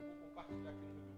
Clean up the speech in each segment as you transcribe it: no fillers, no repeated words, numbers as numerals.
vou compartilhar aqui no meu grupo.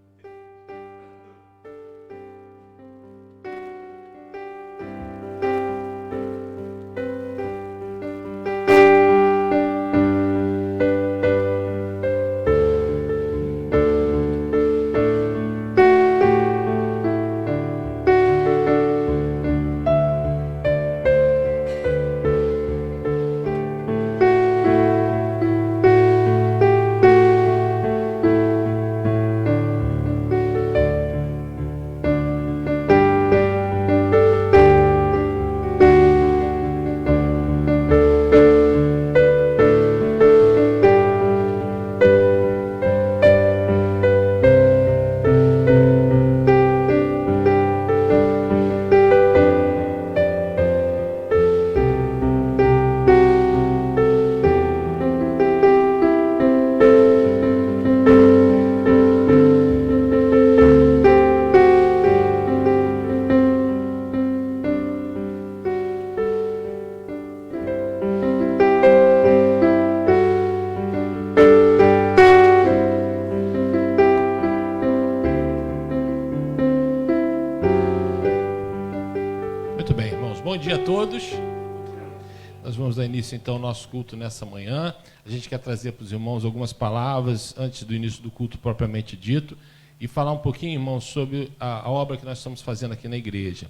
Então, o nosso culto nessa manhã. A gente quer trazer para os irmãos algumas palavras antes do início do culto propriamente dito e falar um pouquinho, irmãos, sobre a obra que nós estamos fazendo aqui na igreja.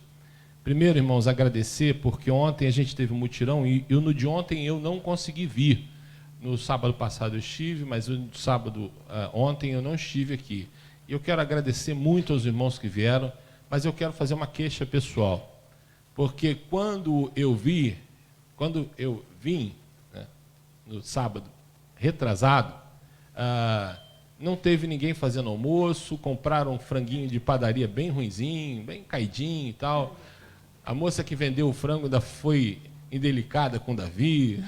Primeiro, irmãos, agradecer, porque ontem a gente teve um mutirão e no de ontem eu não consegui vir. No sábado passado eu estive, mas no sábado ontem eu não estive aqui. E eu quero agradecer muito aos irmãos que vieram, mas eu quero fazer uma queixa pessoal. Porque quando eu vim, né, no sábado retrasado, não teve ninguém fazendo almoço, compraram um franguinho de padaria bem ruinzinho, bem caidinho e tal. A moça que vendeu o frango ainda foi indelicada com o Davi.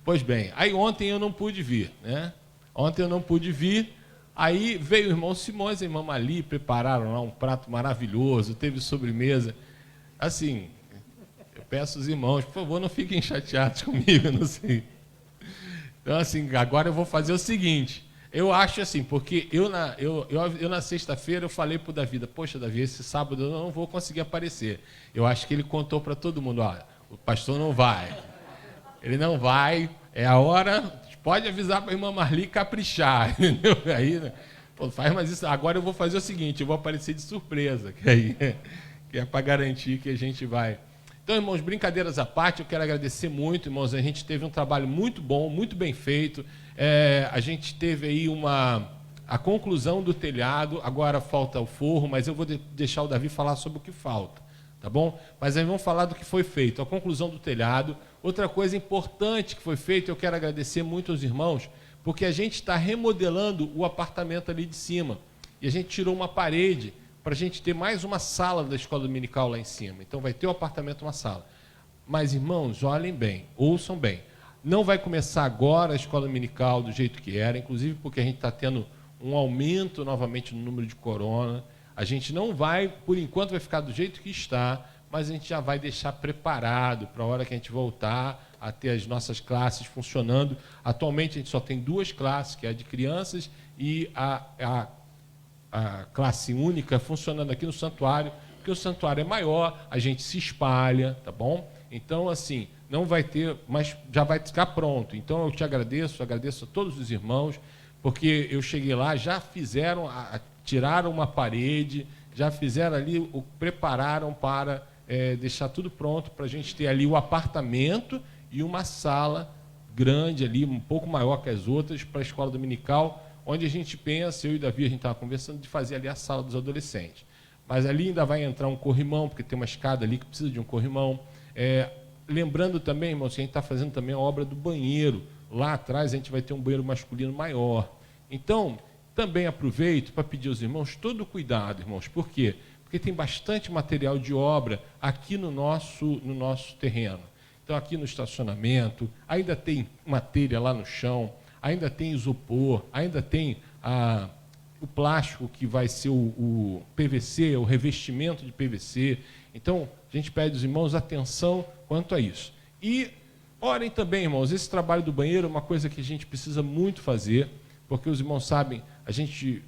Pois bem, aí ontem eu não pude vir, né? Ontem eu não pude vir, aí veio o irmão Simões e a irmã Mali, prepararam lá um prato maravilhoso, teve sobremesa. Assim, peço aos irmãos, por favor, não fiquem chateados comigo, não sei. Então, assim, agora eu vou fazer o seguinte, eu acho assim, porque eu na sexta-feira eu falei para o Davi, poxa, Davi, esse sábado eu não vou conseguir aparecer. Eu acho que ele contou para todo mundo, o pastor não vai, ele não vai, é a hora, pode avisar para a irmã Marli caprichar, entendeu? Aí, né? Pô, faz mais isso, agora eu vou fazer o seguinte, eu vou aparecer de surpresa, que é para garantir que a gente vai. Então, irmãos, brincadeiras à parte, eu quero agradecer muito, irmãos, a gente teve um trabalho muito bom, muito bem feito, a gente teve aí a conclusão do telhado, agora falta o forro, mas eu vou deixar o Davi falar sobre o que falta, tá bom? Mas aí vamos falar do que foi feito, a conclusão do telhado. Outra coisa importante que foi feita, eu quero agradecer muito aos irmãos, porque a gente está remodelando o apartamento ali de cima, e a gente tirou uma parede, para a gente ter mais uma sala da escola dominical lá em cima. Então vai ter o apartamento, uma sala. Mas, irmãos, olhem bem, ouçam bem. Não vai começar agora a escola dominical do jeito que era, inclusive porque a gente está tendo um aumento novamente no número de corona. A gente não vai, por enquanto, vai ficar do jeito que está, mas a gente já vai deixar preparado para a hora que a gente voltar a ter as nossas classes funcionando. Atualmente a gente só tem 2 classes, que é a de crianças e a classe única funcionando aqui no santuário, porque o santuário é maior, a gente se espalha, tá bom? Então, assim, não vai ter, mas já vai ficar pronto. Então, eu te agradeço a todos os irmãos, porque eu cheguei lá, já fizeram, tiraram uma parede, já fizeram ali, prepararam para deixar tudo pronto para a gente ter ali o apartamento e uma sala grande ali, um pouco maior que as outras, para a escola dominical, onde a gente pensa, eu e o Davi, a gente estava conversando, de fazer ali a sala dos adolescentes. Mas ali ainda vai entrar um corrimão, porque tem uma escada ali que precisa de um corrimão. Lembrando também, irmãos, que a gente está fazendo também a obra do banheiro. Lá atrás a gente vai ter um banheiro masculino maior. Então, também aproveito para pedir aos irmãos todo o cuidado, irmãos. Por quê? Porque tem bastante material de obra aqui no nosso terreno. Então, aqui no estacionamento, ainda tem uma telha lá no chão, ainda tem isopor, ainda tem o plástico que vai ser o PVC, o revestimento de PVC. Então, a gente pede aos irmãos atenção quanto a isso. E orem também, irmãos, esse trabalho do banheiro é uma coisa que a gente precisa muito fazer, porque os irmãos sabem,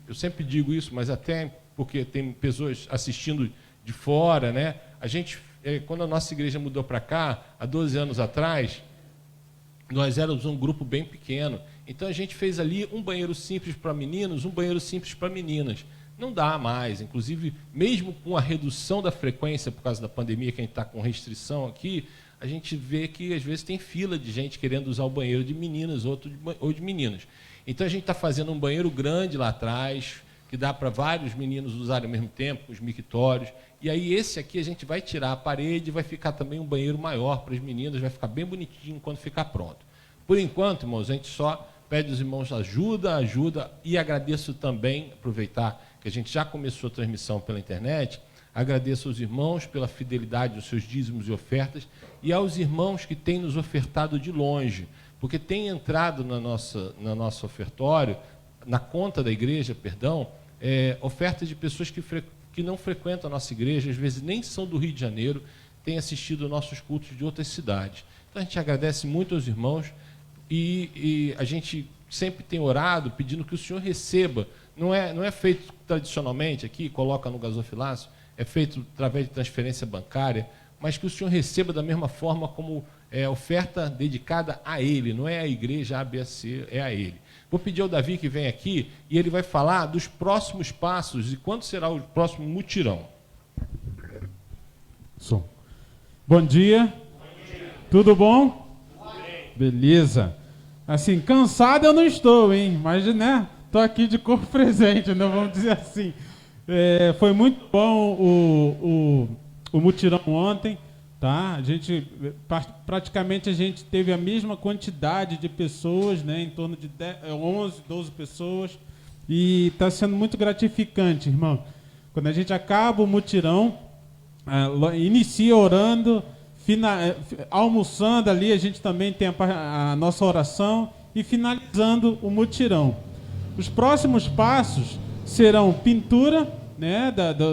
eu sempre digo isso, mas até porque tem pessoas assistindo de fora, né? Quando a nossa igreja mudou para cá, há 12 anos atrás, nós éramos um grupo bem pequeno. Então a gente fez ali um banheiro simples para meninos, um banheiro simples para meninas. Não dá mais, inclusive, mesmo com a redução da frequência por causa da pandemia, que a gente está com restrição aqui, a gente vê que às vezes tem fila de gente querendo usar o banheiro de meninas ou de meninos. Então a gente está fazendo um banheiro grande lá atrás, que dá para vários meninos usarem ao mesmo tempo, com os mictórios. E aí esse aqui a gente vai tirar a parede e vai ficar também um banheiro maior para as meninas, vai ficar bem bonitinho quando ficar pronto. Por enquanto, irmãos, a gente só pede aos irmãos ajuda, e agradeço também, aproveitar que a gente já começou a transmissão pela internet, agradeço aos irmãos pela fidelidade dos seus dízimos e ofertas e aos irmãos que têm nos ofertado de longe, porque tem entrado no nosso ofertório, na conta da igreja, ofertas de pessoas que não frequentam a nossa igreja, às vezes nem são do Rio de Janeiro, têm assistido nossos cultos de outras cidades. Então a gente agradece muito aos irmãos e a gente sempre tem orado pedindo que o Senhor receba. Não é feito tradicionalmente aqui, coloca no gasofilácio, é feito através de transferência bancária, mas que o Senhor receba da mesma forma como oferta dedicada a Ele, não é a igreja ABC, é a Ele. Vou pedir ao Davi que vem aqui e ele vai falar dos próximos passos e quando será o próximo mutirão. Som. Bom dia. Tudo bom? Beleza. Assim, cansado eu não estou, hein? Mas, né? Estou aqui de corpo presente, né? Vamos dizer assim. Foi muito bom o mutirão ontem, tá? Praticamente a gente teve a mesma quantidade de pessoas, né? Em torno de 11, 12 pessoas. E está sendo muito gratificante, irmão. Quando a gente acaba o mutirão, inicia orando, almoçando ali, a gente também tem a nossa oração e finalizando o mutirão. Os próximos passos serão pintura, né,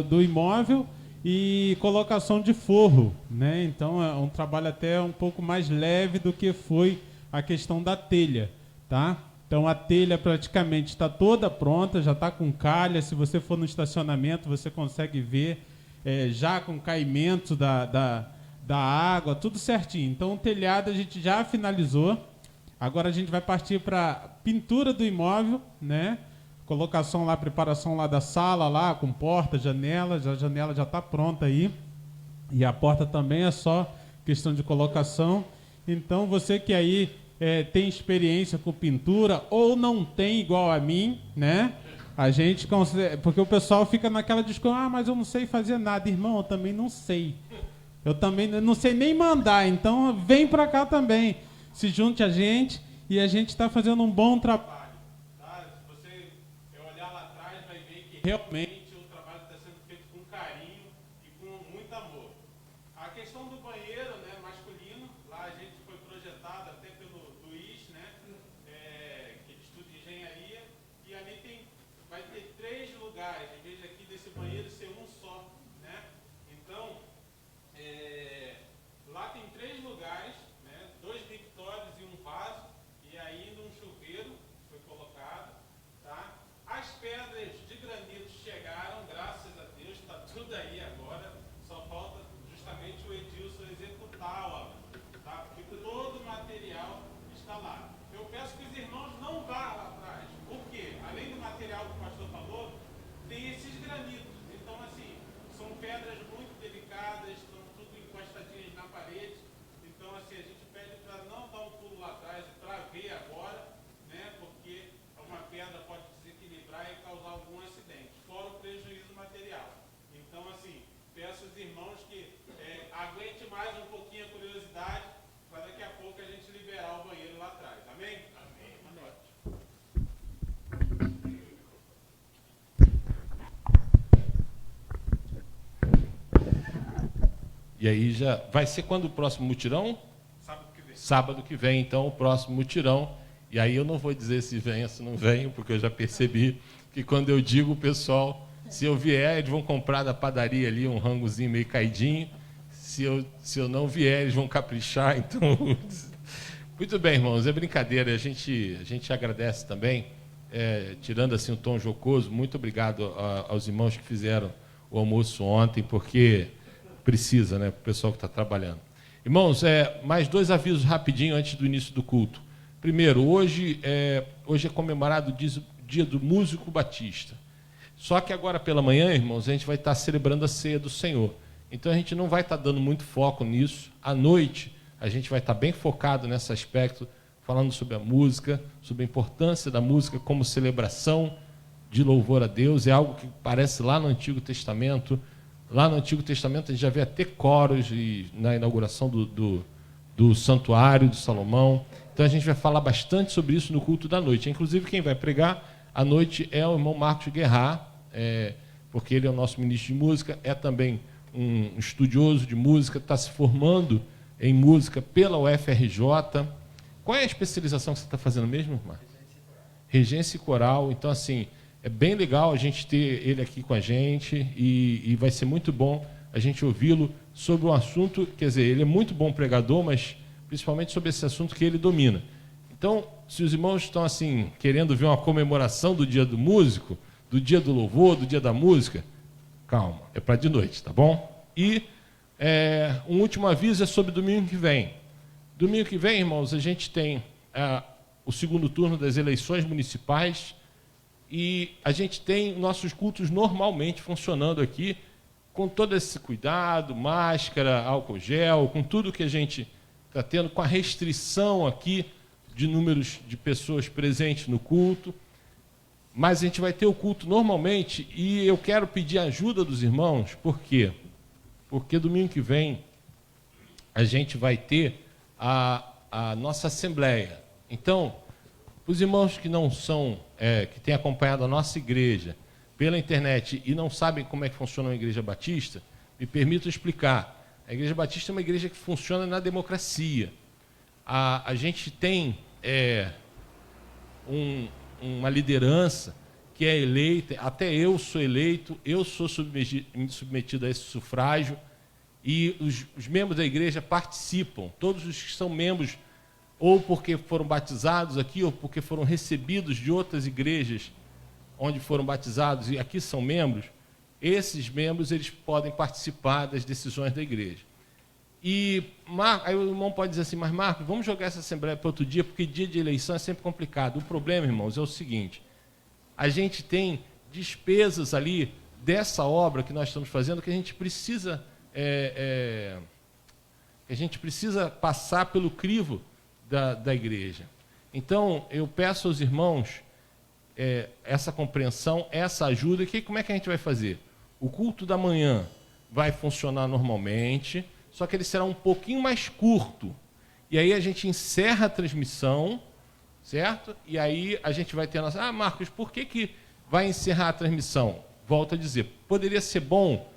do imóvel e colocação de forro, né? Então é um trabalho até um pouco mais leve do que foi a questão da telha, tá? Então a telha praticamente está toda pronta, já está com calha. Se você for no estacionamento, você consegue ver já com caimento da água, tudo certinho. Então o telhado a gente já finalizou. Agora a gente vai partir para pintura do imóvel, né? Colocação lá, preparação lá da sala, lá com porta, janela. A janela já está pronta aí. E a porta também é só questão de colocação. Então você que aí tem experiência com pintura ou não tem igual a mim, né? A gente consegue, porque o pessoal fica naquela discussão, mas eu não sei fazer nada. Irmão, eu também não sei. Eu também não sei nem mandar, então vem para cá também. Se junte a gente e a gente está fazendo um bom trabalho. Tá? Se você olhar lá atrás, vai ver que realmente o trabalho está sendo feito com carinho e com muito amor. A questão do banheiro, né, masculino, lá a gente foi projetado até pelo Luiz, né, que estuda engenharia, e ali vai ter 3 lugares, em vez aqui desse banheiro ser um só, né? Então, lá tem 3 lugares, né, 2 mictórios e um vaso, e aí num chuveiro foi colocado, tá? As pedras de granito chegaram, graças a Deus, está tudo aí agora, só falta justamente o Edilson executar a obra, tá? Porque todo o material está lá. Eu peço que os irmãos não vá lá atrás, porque além do material que o pastor falou, tem esses granitos. Então, assim, são pedras muito delicadas, estão tudo encostadinhas na parede. Então, assim, a gente pede para não dar um pulo lá atrás, para ver agora, né? Porque uma pedra pode desequilibrar e causar algum acidente, fora o prejuízo material. Então, assim, peço aos irmãos que aguente mais um pouquinho a curiosidade, para daqui a pouco a gente liberar o banheiro lá atrás. Amém? Amém. E aí já vai ser quando o próximo mutirão? Sábado que vem, então, o próximo mutirão. E aí eu não vou dizer se venho ou se não venho, porque eu já percebi que quando eu digo, o pessoal, se eu vier, eles vão comprar da padaria ali um rangozinho meio caidinho. Se eu não vier, eles vão caprichar. Então, muito bem, irmãos, é brincadeira. A gente agradece também tirando assim um tom jocoso, muito obrigado aos irmãos que fizeram o almoço ontem, porque precisa, né, para o pessoal que está trabalhando. Irmãos, mais 2 avisos rapidinho antes do início do culto. Primeiro, hoje é comemorado o dia do músico batista. Só que agora pela manhã, irmãos, a gente vai estar celebrando a ceia do Senhor. Então a gente não vai estar dando muito foco nisso. À noite, a gente vai estar bem focado nesse aspecto, falando sobre a música, sobre a importância da música como celebração de louvor a Deus. É algo que parece lá no Antigo Testamento. Lá no Antigo Testamento a gente já vê até coros na inauguração do santuário de Salomão. Então a gente vai falar bastante sobre isso no culto da noite. Inclusive quem vai pregar à noite é o irmão Marcos Guerra, porque ele é o nosso ministro de música, é também um estudioso de música, está se formando em música pela UFRJ. Qual é a especialização que você está fazendo mesmo, Marcos? Regência e coral. Então, assim, é bem legal a gente ter ele aqui com a gente e vai ser muito bom a gente ouvi-lo sobre um assunto, quer dizer, ele é muito bom pregador, mas principalmente sobre esse assunto que ele domina. Então, se os irmãos estão assim querendo ver uma comemoração do dia do músico, do dia do louvor, do dia da música, calma, é para de noite, tá bom? E um último aviso é sobre domingo que vem. Domingo que vem, irmãos, a gente tem o segundo turno das eleições municipais e a gente tem nossos cultos normalmente funcionando aqui, com todo esse cuidado, máscara, álcool gel, com tudo que a gente está tendo, com a restrição aqui de números de pessoas presentes no culto. Mas a gente vai ter o culto normalmente e eu quero pedir a ajuda dos irmãos, por quê? Porque domingo que vem a gente vai ter a nossa assembleia. Então, os irmãos que não são, que têm acompanhado a nossa igreja pela internet e não sabem como é que funciona uma igreja batista, me permito explicar. A igreja batista é uma igreja que funciona na democracia. A gente tem uma liderança que é eleita, até eu sou eleito, eu sou submetido a esse sufrágio, e os membros da igreja participam, todos os que são membros, ou porque foram batizados aqui, ou porque foram recebidos de outras igrejas onde foram batizados e aqui são membros, esses membros eles podem participar das decisões da igreja. E aí o irmão pode dizer assim, mas Marcos, vamos jogar essa assembleia para outro dia, porque dia de eleição é sempre complicado. O problema, irmãos, é o seguinte, a gente tem despesas ali dessa obra que nós estamos fazendo que a gente precisa passar pelo crivo da igreja. Então, eu peço aos irmãos essa compreensão, essa ajuda. Como é que a gente vai fazer? O culto da manhã vai funcionar normalmente, só que ele será um pouquinho mais curto. E aí a gente encerra a transmissão, certo? E aí a gente vai ter a nossa... Ah, Marcos, por que vai encerrar a transmissão? Volto a dizer, poderia ser bom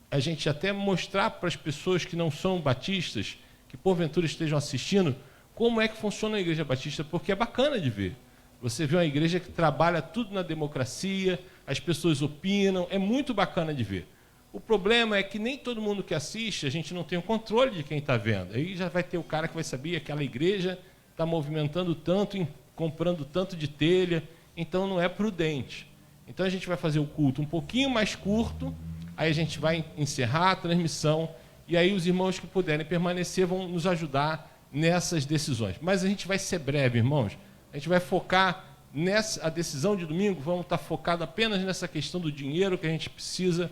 a gente até mostrar para as pessoas que não são batistas, que porventura estejam assistindo, como é que funciona a igreja batista, porque é bacana de ver. Você vê uma igreja que trabalha tudo na democracia, as pessoas opinam, é muito bacana de ver. O problema é que nem todo mundo que assiste, a gente não tem o controle de quem está vendo. Aí já vai ter o cara que vai saber que aquela igreja está movimentando tanto, comprando tanto de telha, então não é prudente. Então a gente vai fazer o culto um pouquinho mais curto, aí a gente vai encerrar a transmissão, e aí os irmãos que puderem permanecer vão nos ajudar nessas decisões. Mas a gente vai ser breve, irmãos. A gente vai focar a decisão de domingo, vamos estar focado apenas nessa questão do dinheiro que a gente precisa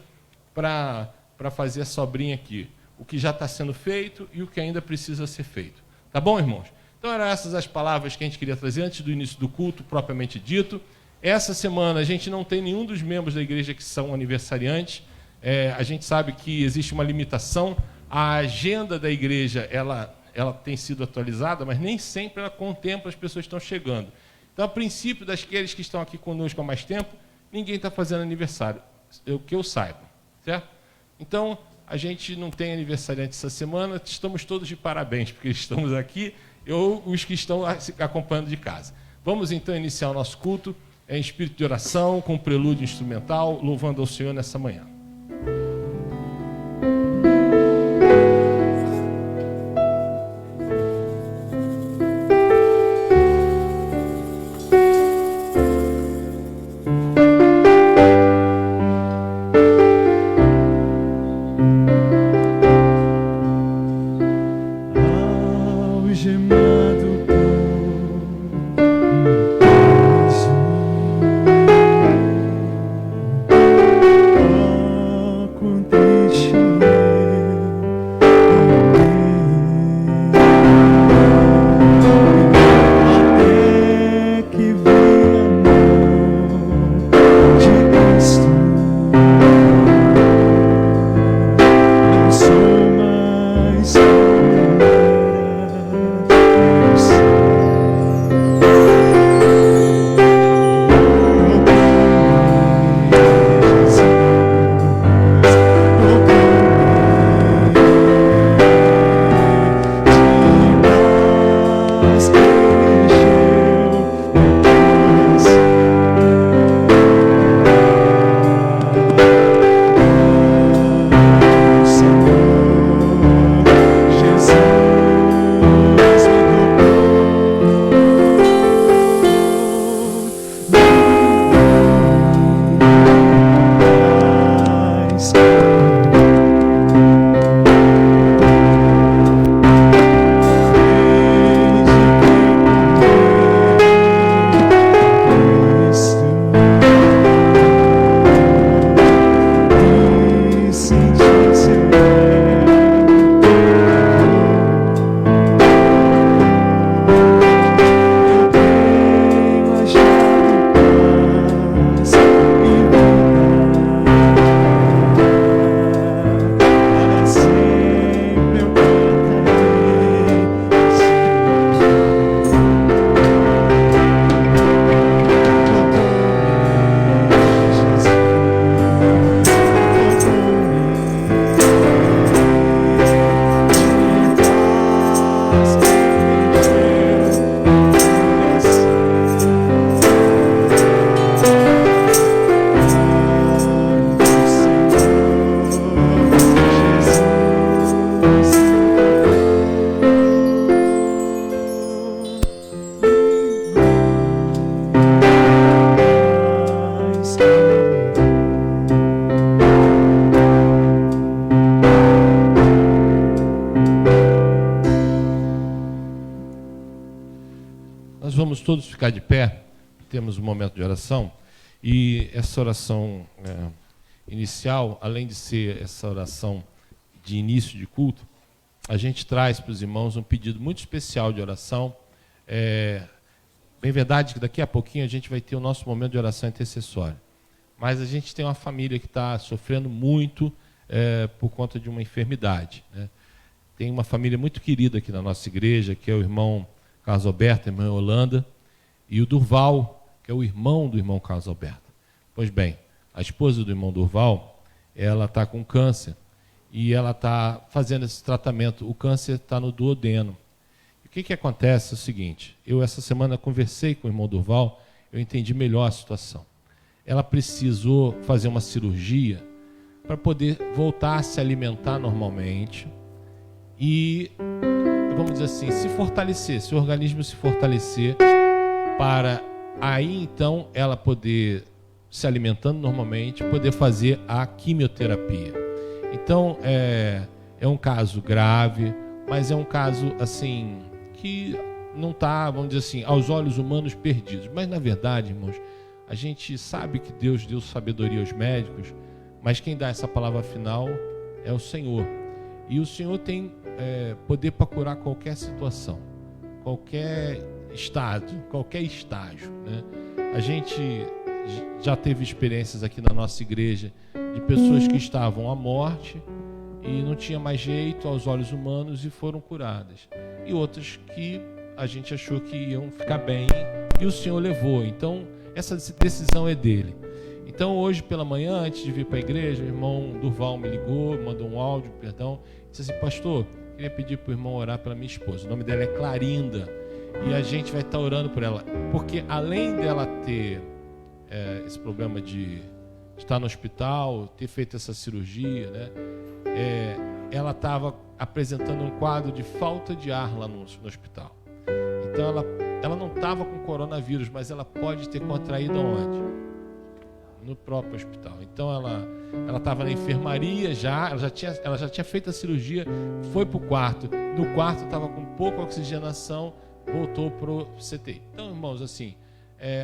para fazer a sobrinha aqui. O que já está sendo feito e o que ainda precisa ser feito. Tá bom, irmãos? Então eram essas as palavras que a gente queria trazer antes do início do culto, propriamente dito. Essa semana a gente não tem nenhum dos membros da igreja que são aniversariantes. A gente sabe que existe uma limitação. A agenda da igreja, ela tem sido atualizada, mas nem sempre ela contempla as pessoas que estão chegando. Então, a princípio, daqueles que estão aqui conosco há mais tempo, ninguém está fazendo aniversário, que eu saiba, certo? Então, a gente não tem aniversariante essa semana, estamos todos de parabéns, porque estamos aqui, ou os que estão acompanhando de casa. Vamos, então, iniciar o nosso culto em espírito de oração, com um prelúdio instrumental, louvando ao Senhor nessa manhã. Nós vamos todos ficar de pé, temos um momento de oração, e essa oração inicial, além de ser essa oração de início de culto, a gente traz para os irmãos um pedido muito especial de oração. Bem verdade que daqui a pouquinho a gente vai ter o nosso momento de oração intercessória, mas a gente tem uma família que está sofrendo muito por conta de uma enfermidade, né? Tem uma família muito querida aqui na nossa igreja, que é o irmão Carlos Alberto, a irmã Holanda, e o Durval, que é o irmão do irmão Carlos Alberto. Pois bem, a esposa do irmão Durval, ela está com câncer, e ela está fazendo esse tratamento. O câncer está no duodeno. E o que acontece é o seguinte: eu essa semana conversei com o irmão Durval, eu entendi melhor a situação. Ela precisou fazer uma cirurgia para poder voltar a se alimentar normalmente e, vamos dizer assim, se fortalecer, seu organismo se fortalecer, para aí então ela poder, se alimentando normalmente, poder fazer a quimioterapia. Então é um caso grave, mas é um caso assim que não está, vamos dizer assim, aos olhos humanos perdidos. Mas na verdade, irmãos, a gente sabe que Deus deu sabedoria aos médicos, mas quem dá essa palavra final é o Senhor. E o Senhor tem poder para curar qualquer situação, qualquer estado, qualquer estágio, né? A gente já teve experiências aqui na nossa igreja de pessoas que estavam à morte e não tinha mais jeito aos olhos humanos e foram curadas. E outras que a gente achou que iam ficar bem e o Senhor levou. Então, essa decisão é dele. Então, hoje pela manhã, antes de vir para a igreja, o irmão Durval me ligou, mandou um áudio, disse assim: pastor, queria pedir para o irmão orar pela minha esposa. O nome dela é Clarinda. E a gente vai estar orando por ela. Porque além dela ter esse problema de estar no hospital, ter feito essa cirurgia, né, ela estava apresentando um quadro de falta de ar lá no hospital. Então ela não estava com coronavírus, mas ela pode ter contraído aonde? No próprio hospital. Então ela estava na enfermaria ela já tinha feito a cirurgia, foi para o quarto. No quarto estava com pouca oxigenação, voltou para o CTI. Então, irmãos, assim,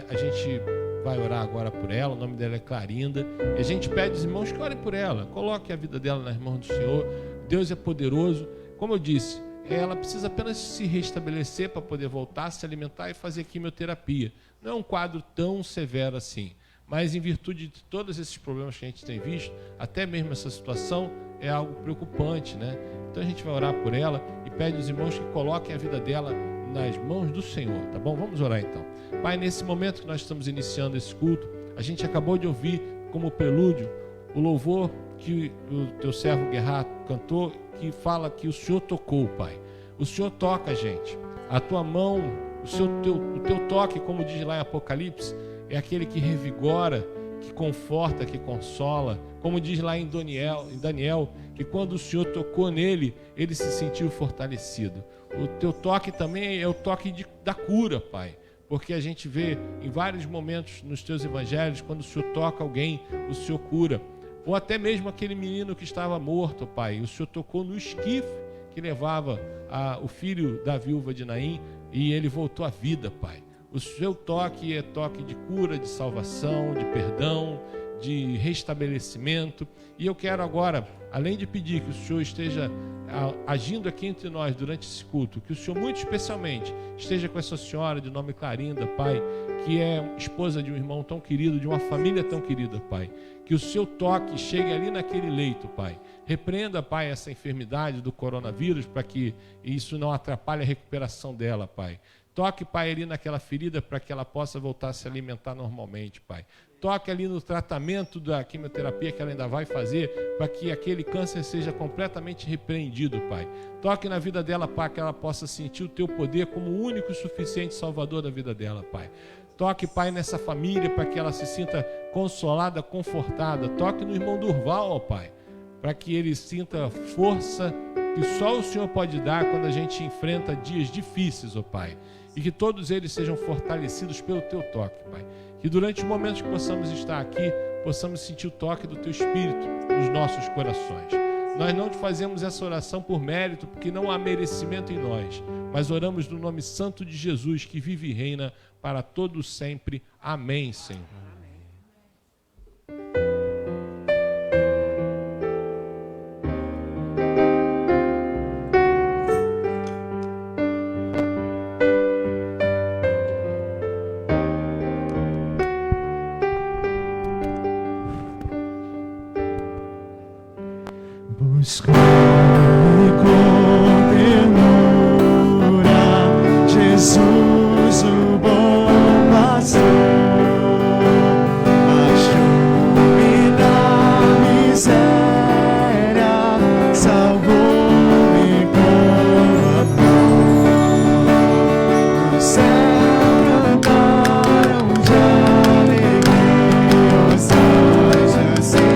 a gente vai orar agora por ela. O nome dela é Clarinda, e a gente pede aos irmãos que orem por ela, coloque a vida dela nas mãos do Senhor. Deus é poderoso. Como eu disse, ela precisa apenas se restabelecer para poder voltar a se alimentar e fazer quimioterapia. Não é um quadro tão severo assim, mas em virtude de todos esses problemas que a gente tem visto, até mesmo essa situação é algo preocupante, né? Então a gente vai orar por ela e pede aos irmãos que coloquem a vida dela nas mãos do Senhor, tá bom? Vamos orar então. Pai, nesse momento que nós estamos iniciando esse culto, a gente acabou de ouvir como prelúdio o louvor que o teu servo Guerra cantou, que fala que o Senhor tocou, Pai. O Senhor toca, gente. A tua mão, o teu toque, como diz lá em Apocalipse, é aquele que revigora, que conforta, que consola. Como diz lá em Daniel, que quando o Senhor tocou nele, ele se sentiu fortalecido. O teu toque também é o toque da cura, Pai. Porque a gente vê em vários momentos nos teus evangelhos, quando o Senhor toca alguém, o Senhor cura. Ou até mesmo aquele menino que estava morto, Pai. O Senhor tocou no esquife que levava o filho da viúva de Naim e ele voltou à vida, Pai. O seu toque é toque de cura, de salvação, de perdão, de restabelecimento. E eu quero agora, além de pedir que o Senhor esteja agindo aqui entre nós durante esse culto, que o Senhor muito especialmente esteja com essa senhora de nome Clarinda, Pai, que é esposa de um irmão tão querido, de uma família tão querida, Pai. Que o seu toque chegue ali naquele leito, Pai. Repreenda, Pai, essa enfermidade do coronavírus para que isso não atrapalhe a recuperação dela, Pai. Toque, Pai, ali naquela ferida para que ela possa voltar a se alimentar normalmente, Pai. Toque ali no tratamento da quimioterapia que ela ainda vai fazer para que aquele câncer seja completamente repreendido, Pai. Toque na vida dela para que ela possa sentir o Teu poder como o único e suficiente salvador da vida dela, Pai. Toque, Pai, nessa família para que ela se sinta consolada, confortada. Toque no irmão Durval, ó Pai, para que ele sinta força que só o Senhor pode dar quando a gente enfrenta dias difíceis, ó Pai. E que todos eles sejam fortalecidos pelo Teu toque, Pai. Que durante os momentos que possamos estar aqui, possamos sentir o toque do Teu Espírito nos nossos corações. Nós não te fazemos essa oração por mérito, porque não há merecimento em nós, mas oramos no nome santo de Jesus, que vive e reina para todos sempre. Amém, Senhor. Buscou-me com ternura, Jesus, o bom pastor, achou-me na miséria, salvou-me com amor. No céu cantaram de alegria os anjos em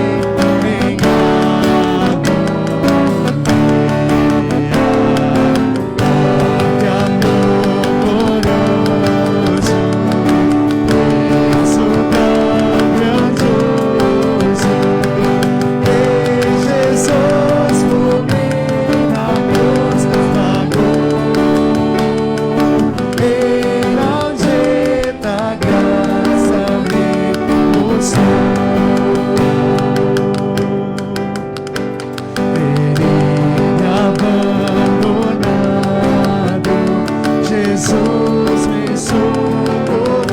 Jesus me socorreu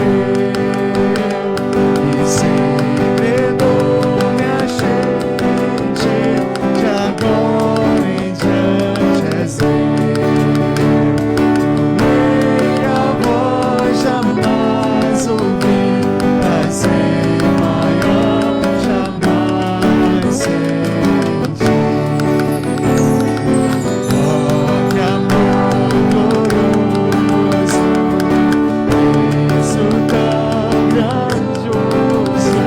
e sempre dou-me a gente, de agora em diante és minha voz jamais ouvi, pra ser maior jamais senti. Oh, que amor glorioso, isso tão grandioso,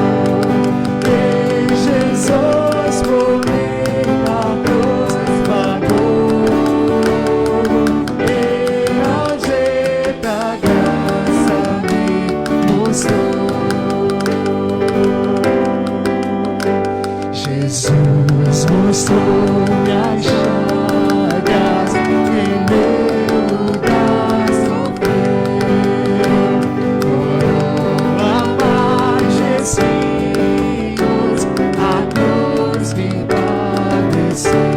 em Jesus por mim na cruz pagou, em algema da graça me mostrou. Jesus mostrou-me as chagas, em meu lugar sofreu, coroa mais espinhos, a cruz me padeceu.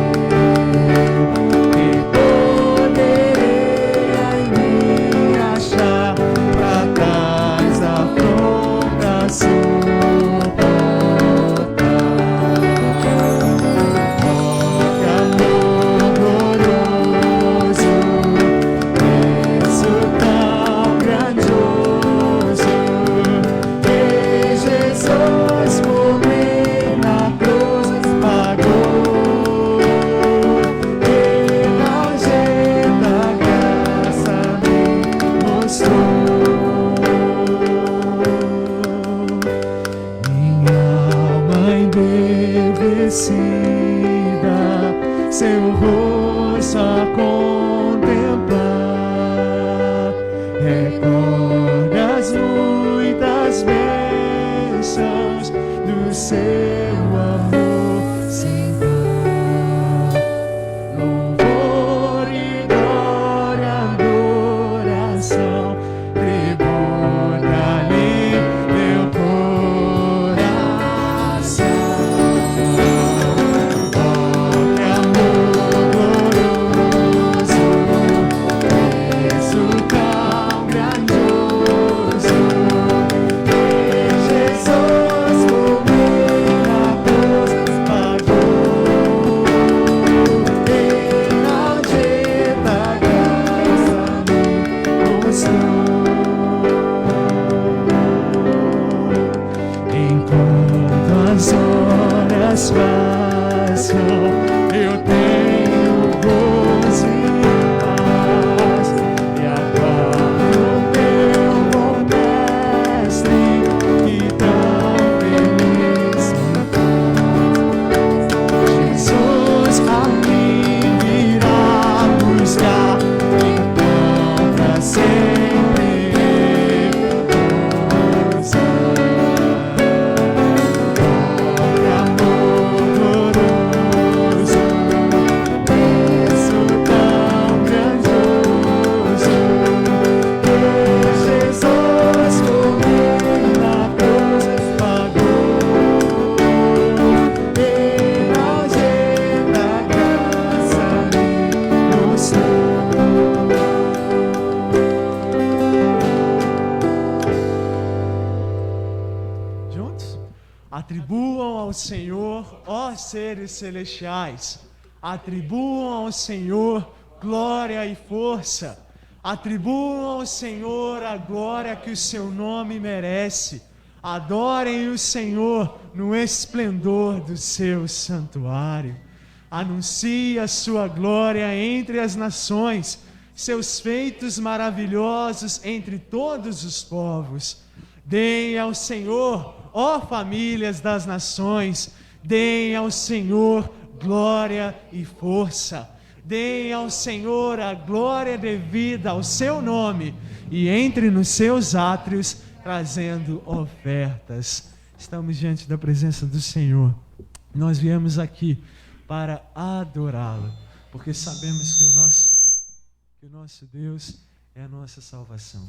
E poderei em mim achar pra trás da afronta suportar. Que amor glorioso, isso tão grandioso, que Jesus por mim na cruz pagou, e na algema da graça me mostrou. Minha alma embevecida, seu rosto a contemplar, recorda as muitas bênçãos do seu amor sem par. Louvor e glória, adoração, tributa-lhe meu coração. Oh, que amor glorioso, isso tão grandioso, que Jesus por mim Atribuam ao Senhor, ó seres celestiais, atribuam ao Senhor glória e força, atribuam ao Senhor a glória que o seu nome merece, adorem o Senhor no esplendor do seu santuário, anuncie a sua glória entre as nações, seus feitos maravilhosos entre todos os povos. Deem ao Senhor, ó famílias das nações, deem ao Senhor glória e força. Deem ao Senhor a glória devida ao seu nome e entre nos seus átrios trazendo ofertas. Estamos diante da presença do Senhor. Nós viemos aqui para adorá-lo, porque sabemos que o nosso Deus é a nossa salvação.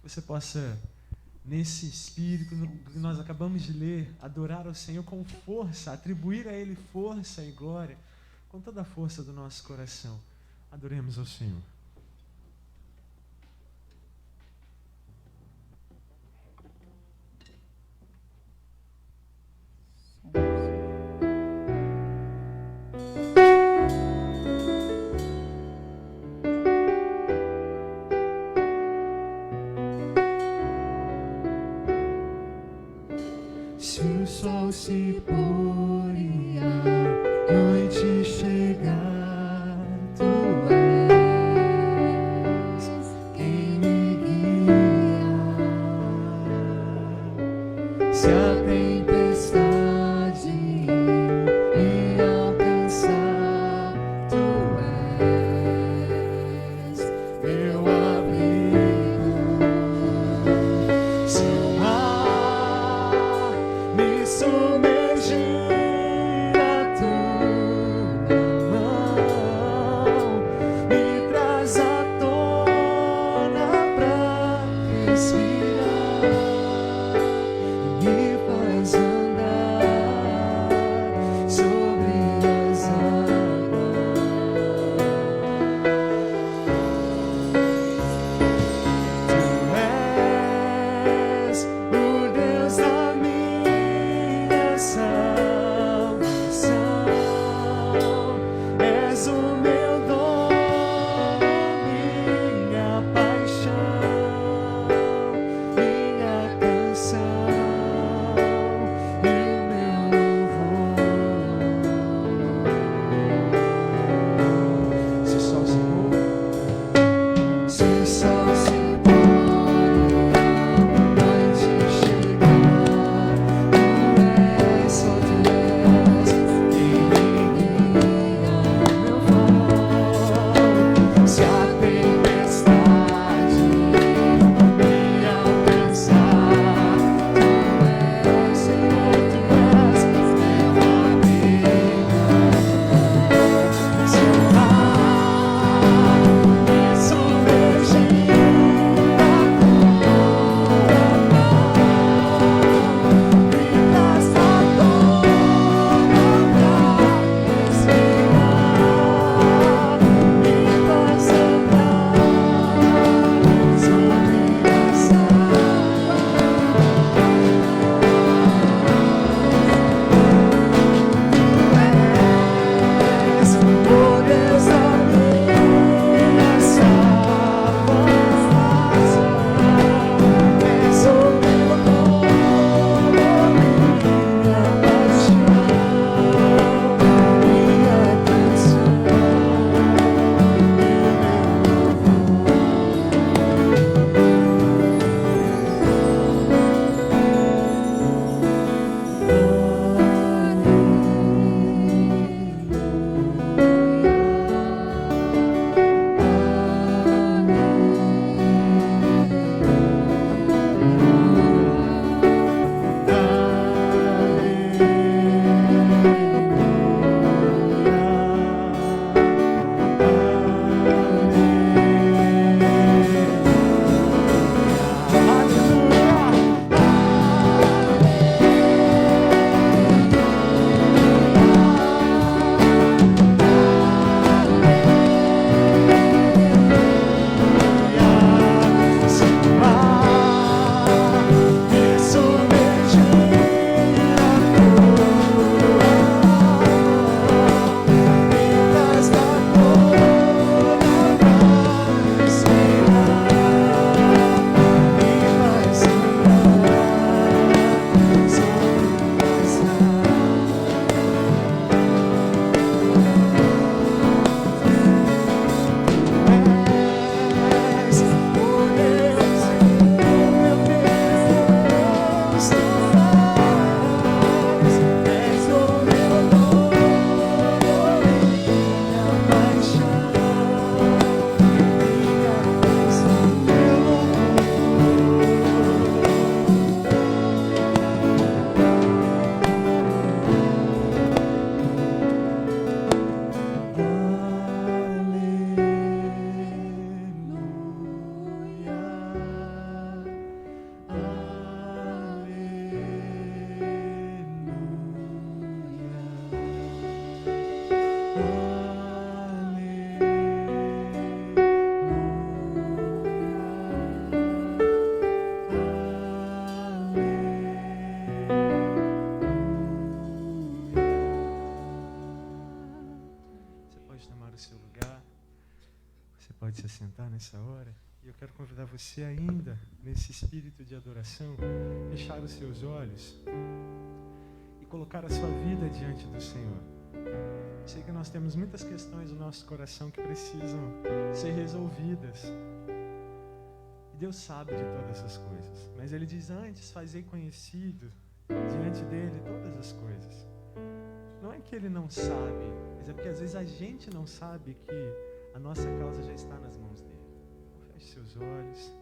Que você possa, nesse espírito que nós acabamos de ler, adorar ao Senhor com força, atribuir a Ele força e glória, com toda a força do nosso coração. Adoremos ao Senhor. Se o sol se pôr e a noite chegar, tu és quem me guia. Se a tempestade me alcançar, tu és meu abrigo. Se o mar me submergir, nessa hora. E eu quero convidar você ainda, nesse espírito de adoração, fechar os seus olhos e colocar a sua vida diante do Senhor. Sei que nós temos muitas questões no nosso coração que precisam ser resolvidas. E Deus sabe de todas essas coisas. Mas Ele diz: antes fazei conhecido diante dEle todas as coisas. Não é que Ele não sabe, mas é porque às vezes a gente não sabe que a nossa causa já está nas mãos dEle. Então, feche seus olhos,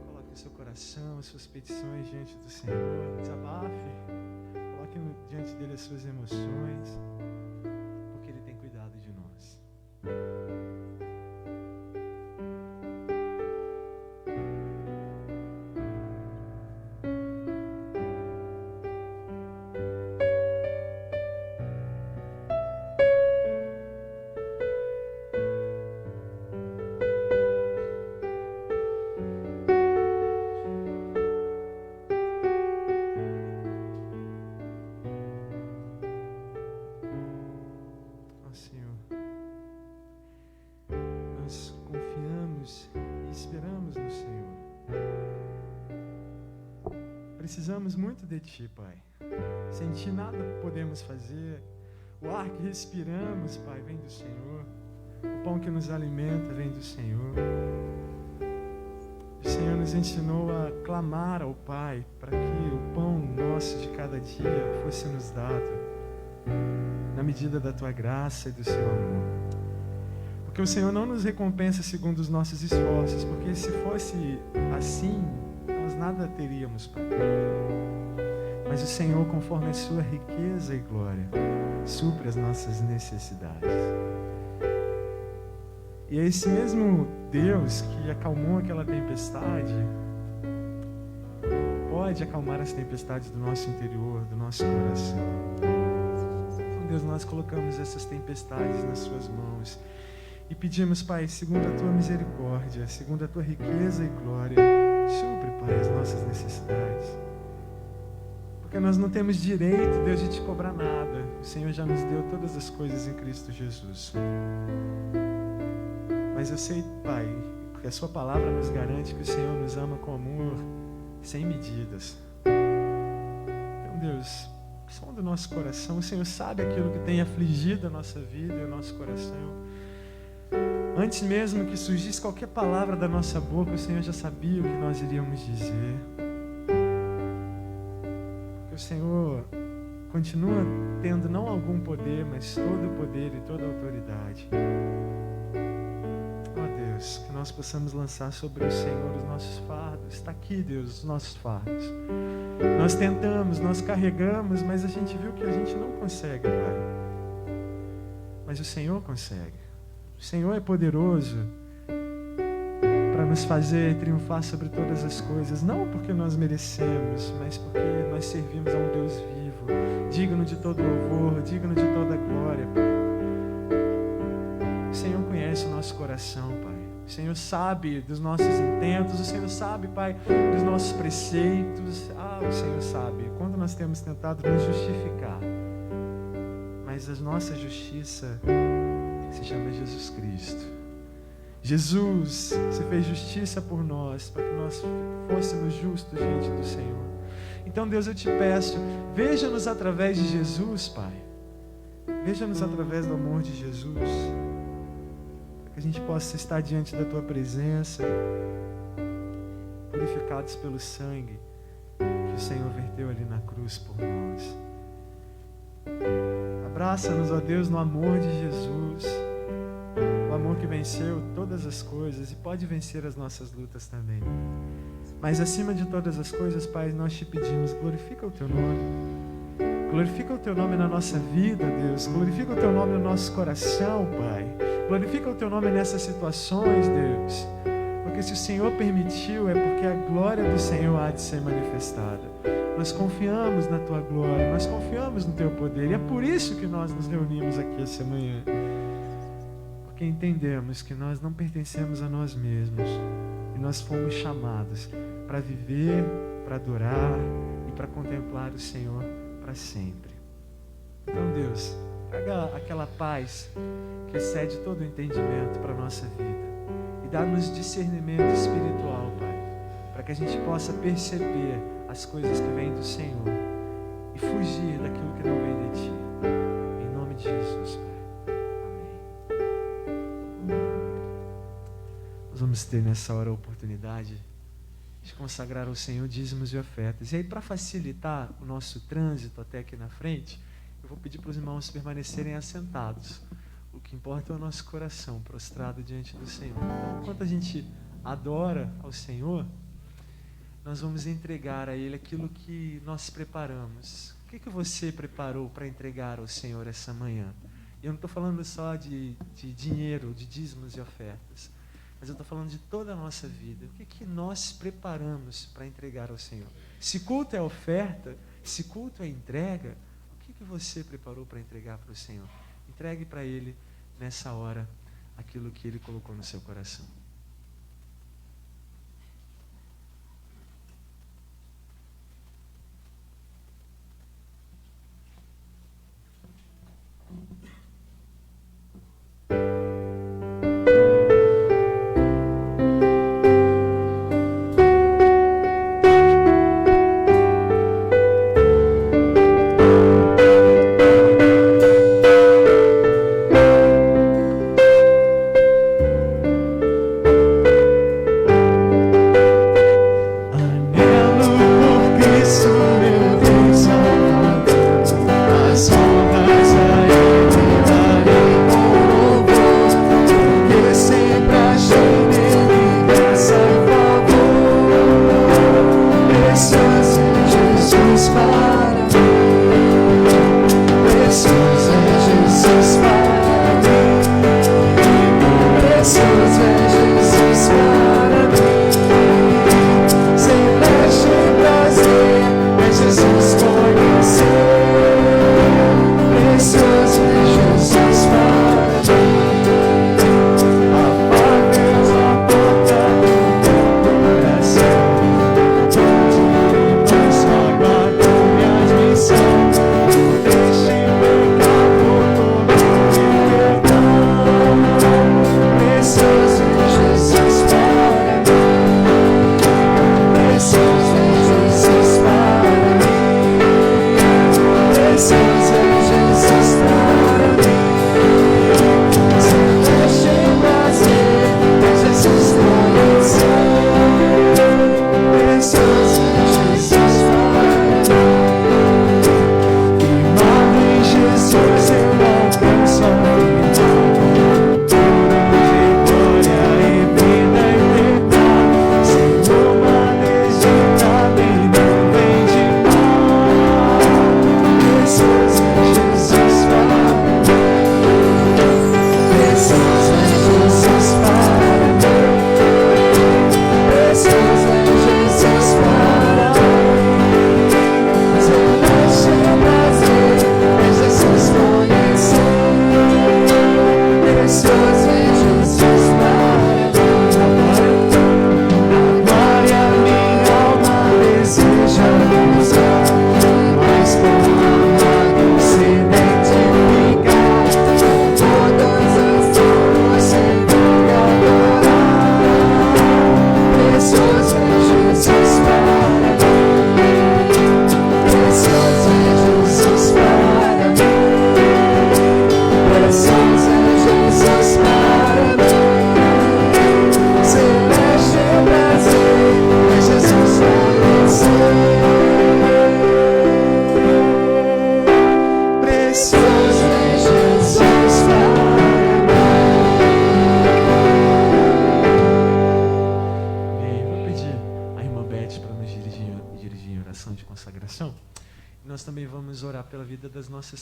coloque o seu coração, as suas petições diante do Senhor, desabafe, coloque diante dEle as suas emoções, porque Ele tem cuidado de nós. Precisamos muito de Ti, Pai. Sem Ti nada podemos fazer. O ar que respiramos, Pai, vem do Senhor. O pão que nos alimenta vem do Senhor. O Senhor nos ensinou a clamar ao Pai para que o pão nosso de cada dia fosse nos dado na medida da Tua graça e do Seu amor. Porque o Senhor não nos recompensa segundo os nossos esforços, porque se fosse assim, nós nada teríamos, Pai. Mas o Senhor, conforme a sua riqueza e glória, supre as nossas necessidades. E é esse mesmo Deus que acalmou aquela tempestade, pode acalmar as tempestades do nosso interior, do nosso coração. Então, Deus, nós colocamos essas tempestades nas suas mãos e pedimos, Pai, segundo a tua misericórdia, segundo a tua riqueza e glória, supre, Pai, as nossas necessidades. Porque nós não temos direito, Deus, de te cobrar nada. O Senhor já nos deu todas as coisas em Cristo Jesus. Mas eu sei, Pai, porque a sua palavra nos garante que o Senhor nos ama com amor sem medidas. Então, Deus, sonda o nosso coração. O Senhor sabe aquilo que tem afligido a nossa vida e o nosso coração. Antes mesmo que surgisse qualquer palavra da nossa boca, o Senhor já sabia o que nós iríamos dizer. Porque o Senhor continua tendo não algum poder, mas todo o poder e toda a autoridade. Ó Deus, que nós possamos lançar sobre o Senhor os nossos fardos. Está aqui, Deus, os nossos fardos. Nós tentamos, nós carregamos, mas a gente viu que a gente não consegue, Pai. Mas o Senhor consegue. O Senhor é poderoso para nos fazer triunfar sobre todas as coisas, não porque nós merecemos, mas porque nós servimos a um Deus vivo, digno de todo louvor, digno de toda glória. O Senhor conhece o nosso coração, Pai. O Senhor sabe dos nossos intentos, o Senhor sabe, Pai, dos nossos preceitos. O Senhor sabe quando nós temos tentado nos justificar, mas a nossa justiça se chama Jesus Cristo. Jesus se fez justiça por nós, para que nós fôssemos justos diante do Senhor. Então, Deus, eu te peço, veja-nos através de Jesus, Pai. Veja-nos através do amor de Jesus, para que a gente possa estar diante da Tua presença, purificados pelo sangue que o Senhor verteu ali na cruz por nós. Abraça-nos, ó Deus, no amor de Jesus, o amor que venceu todas as coisas e pode vencer as nossas lutas também. Mas acima de todas as coisas, Pai, nós te pedimos, glorifica o Teu nome. Glorifica o Teu nome na nossa vida, Deus. Glorifica o Teu nome no nosso coração, Pai. Glorifica o Teu nome nessas situações, Deus. Porque se o Senhor permitiu, é porque a glória do Senhor há de ser manifestada. Nós confiamos na Tua glória, nós confiamos no Teu poder. E é por isso que nós nos reunimos aqui essa manhã. Porque entendemos que nós não pertencemos a nós mesmos. E nós fomos chamados para viver, para adorar e para contemplar o Senhor para sempre. Então, Deus, traga aquela paz que excede todo o entendimento para a nossa vida. e dá-nos discernimento espiritual, Pai, para que a gente possa perceber as coisas que vêm do Senhor e fugir daquilo que não vem de Ti. Em nome de Jesus, Pai. Amém. Nós vamos ter nessa hora a oportunidade de consagrar ao Senhor dízimos e ofertas. E aí, para facilitar o nosso trânsito até aqui na frente, eu vou pedir para os irmãos permanecerem assentados. O que importa é o nosso coração prostrado diante do Senhor. Então, enquanto a gente adora ao Senhor, nós vamos entregar a Ele aquilo que nós preparamos. O que você preparou para entregar ao Senhor essa manhã? E eu não estou falando só de dinheiro, de dízimos e ofertas, mas eu estou falando de toda a nossa vida. O que nós preparamos para entregar ao Senhor? Se culto é oferta, se culto é entrega, o que você preparou para entregar para o Senhor? Entregue para Ele, nessa hora, aquilo que Ele colocou no seu coração.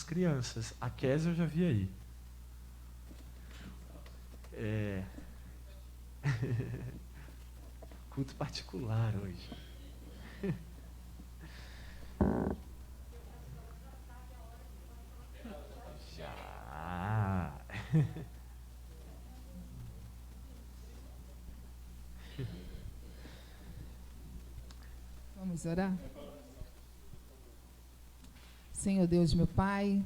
Crianças, a Kézia eu já vi aí. Culto particular hoje. Já. Vamos orar? Senhor Deus, meu Pai,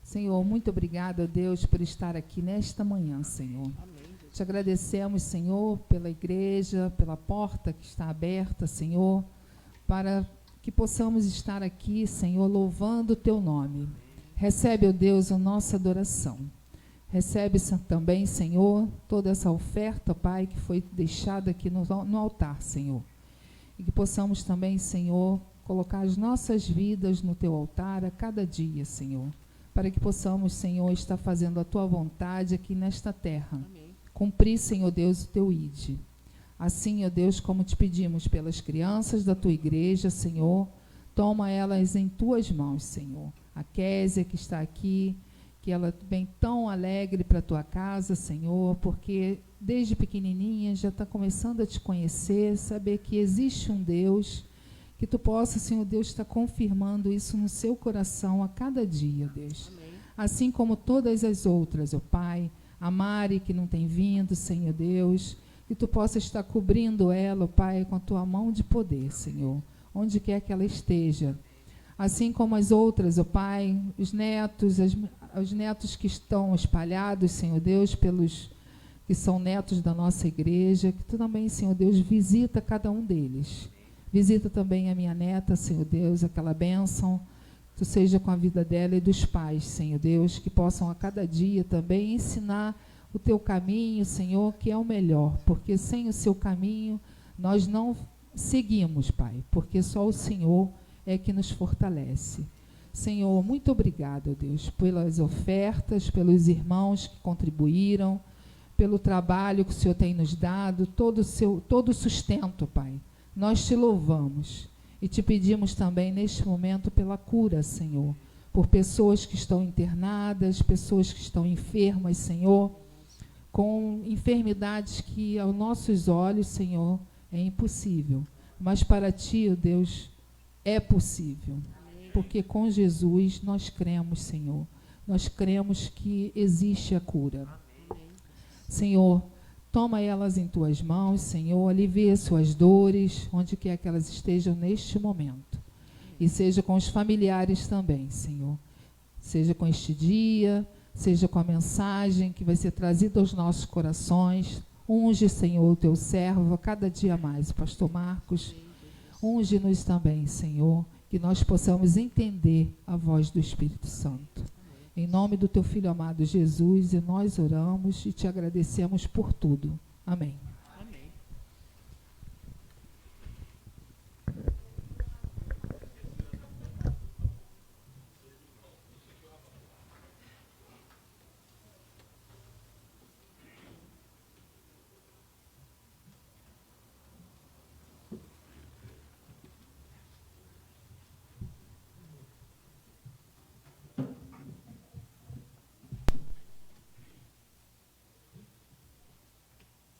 Senhor, muito obrigado, Deus, por estar aqui nesta manhã, Senhor. Amém. Te agradecemos, Senhor, pela igreja, pela porta que está aberta, Senhor, para que possamos estar aqui, Senhor, louvando o Teu nome. Recebe, ó Deus, a nossa adoração. Recebe também, Senhor, toda essa oferta, Pai, que foi deixada aqui no altar, Senhor. E que possamos também, Senhor, colocar as nossas vidas no Teu altar a cada dia, Senhor. Para que possamos, Senhor, estar fazendo a Tua vontade aqui nesta terra. Amém. Cumprir, Senhor Deus, o Teu ID. Assim, ó Deus, como te pedimos pelas crianças da Tua igreja, Senhor, toma elas em Tuas mãos, Senhor. A Késia que está aqui, que ela vem tão alegre para a Tua casa, Senhor, porque desde pequenininha já está começando a Te conhecer, saber que existe um Deus, que Tu possa, Senhor Deus, estar confirmando isso no seu coração a cada dia, Deus. Amém. Assim como todas as outras, ó Pai, a Mari que não tem vindo, Senhor Deus, que Tu possa estar cobrindo ela, ó Pai, com a Tua mão de poder, Senhor, onde quer que ela esteja. Assim como as outras, ó Pai, os netos que estão espalhados, Senhor Deus, pelos que são netos da nossa igreja, que Tu também, Senhor Deus, visita cada um deles. Visita também a minha neta, Senhor Deus, aquela bênção, Tu seja com a vida dela e dos pais, Senhor Deus, que possam a cada dia também ensinar o Teu caminho, Senhor, que é o melhor, porque sem o Seu caminho nós não seguimos, Pai, porque só o Senhor é que nos fortalece. Senhor, muito obrigado, Deus, pelas ofertas, pelos irmãos que contribuíram, pelo trabalho que o Senhor tem nos dado, todo o sustento, Pai. Nós Te louvamos e Te pedimos também neste momento pela cura, Senhor, por pessoas que estão internadas, pessoas que estão enfermas, Senhor, com enfermidades que aos nossos olhos, Senhor, é impossível, mas para Ti, ó Deus, é possível, porque com Jesus nós cremos, Senhor, nós cremos que existe a cura. Senhor, toma elas em Tuas mãos, Senhor, alivia suas dores, onde quer que elas estejam neste momento. E seja com os familiares também, Senhor. Seja com este dia, seja com a mensagem que vai ser trazida aos nossos corações. Unge, Senhor, o Teu servo a cada dia mais, Pastor Marcos. Unge-nos também, Senhor, que nós possamos entender a voz do Espírito Santo. Em nome do Teu Filho amado Jesus, e nós oramos e Te agradecemos por tudo. Amém. Amém.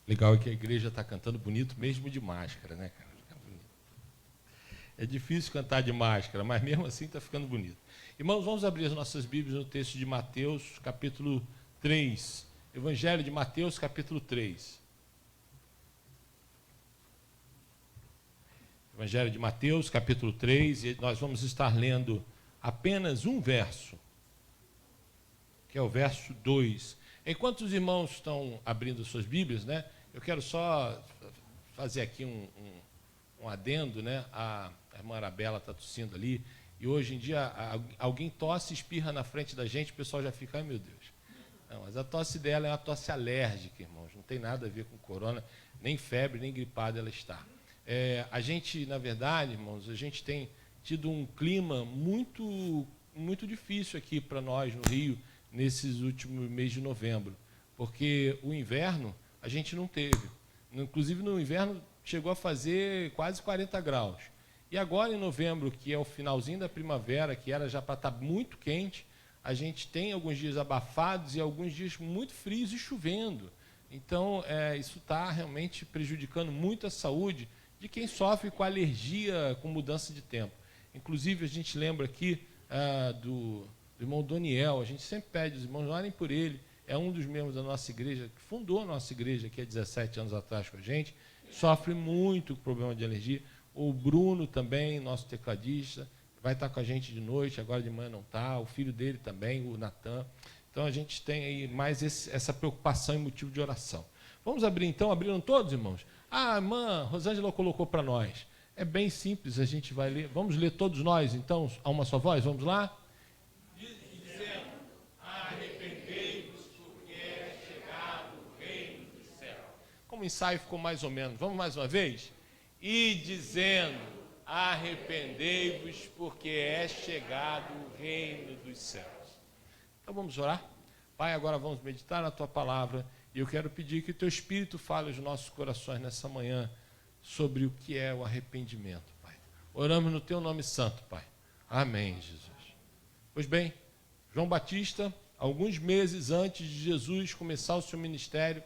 Legal é que a igreja está cantando bonito mesmo de máscara, né, cara? É difícil cantar de máscara, mas mesmo assim está ficando bonito. Irmãos, vamos abrir as nossas Bíblias no texto de Mateus, capítulo 3. Evangelho de Mateus, capítulo 3. Evangelho de Mateus, capítulo 3, e nós vamos estar lendo apenas um verso, que é o verso 2. Enquanto os irmãos estão abrindo suas Bíblias, né, eu quero só fazer aqui um adendo, né? A irmã Arabella está tossindo ali, e hoje em dia alguém tosse e espirra na frente da gente, o pessoal já fica, ai meu Deus. Não, mas a tosse dela é uma tosse alérgica, irmãos, não tem nada a ver com corona, nem febre, nem gripada ela está. A gente, na verdade, irmãos, a gente tem tido um clima muito, muito difícil aqui para nós no Rio, nesses últimos meses de novembro, porque o inverno a gente não teve. Inclusive no inverno chegou a fazer quase 40 graus. E agora em novembro, que é o finalzinho da primavera, que era já para estar muito quente, a gente tem alguns dias abafados e alguns dias muito frios e chovendo. Então, isso está realmente prejudicando muito a saúde de quem sofre com alergia, com mudança de tempo. Inclusive, a gente lembra aqui do irmão Doniel, a gente sempre pede, os irmãos orem por ele, é um dos membros da nossa igreja, que fundou a nossa igreja aqui há 17 anos atrás com a gente, sofre muito com problema de alergia. O Bruno também, nosso tecladista, vai estar com a gente de noite, agora de manhã não está, o filho dele também, o Natan. Então a gente tem aí mais essa preocupação e motivo de oração. Vamos abrir então, abriram todos, irmãos? Ah, a irmã Rosângela colocou para nós. É bem simples, a gente vai ler. Vamos ler todos nós, então, a uma só voz? Vamos lá? Dizendo, arrependei-vos, porque é chegado o reino dos céus. Como o ensaio ficou mais ou menos. Vamos mais uma vez? E dizendo, arrependei-vos, porque é chegado o reino dos céus. Então vamos orar? Pai, agora vamos meditar na Tua palavra. E eu quero pedir que o Teu Espírito fale aos nossos corações nessa manhã sobre o que é o arrependimento, Pai. Oramos no Teu nome santo, Pai. Amém, Jesus. Pois bem, João Batista, alguns meses antes de Jesus começar o seu ministério,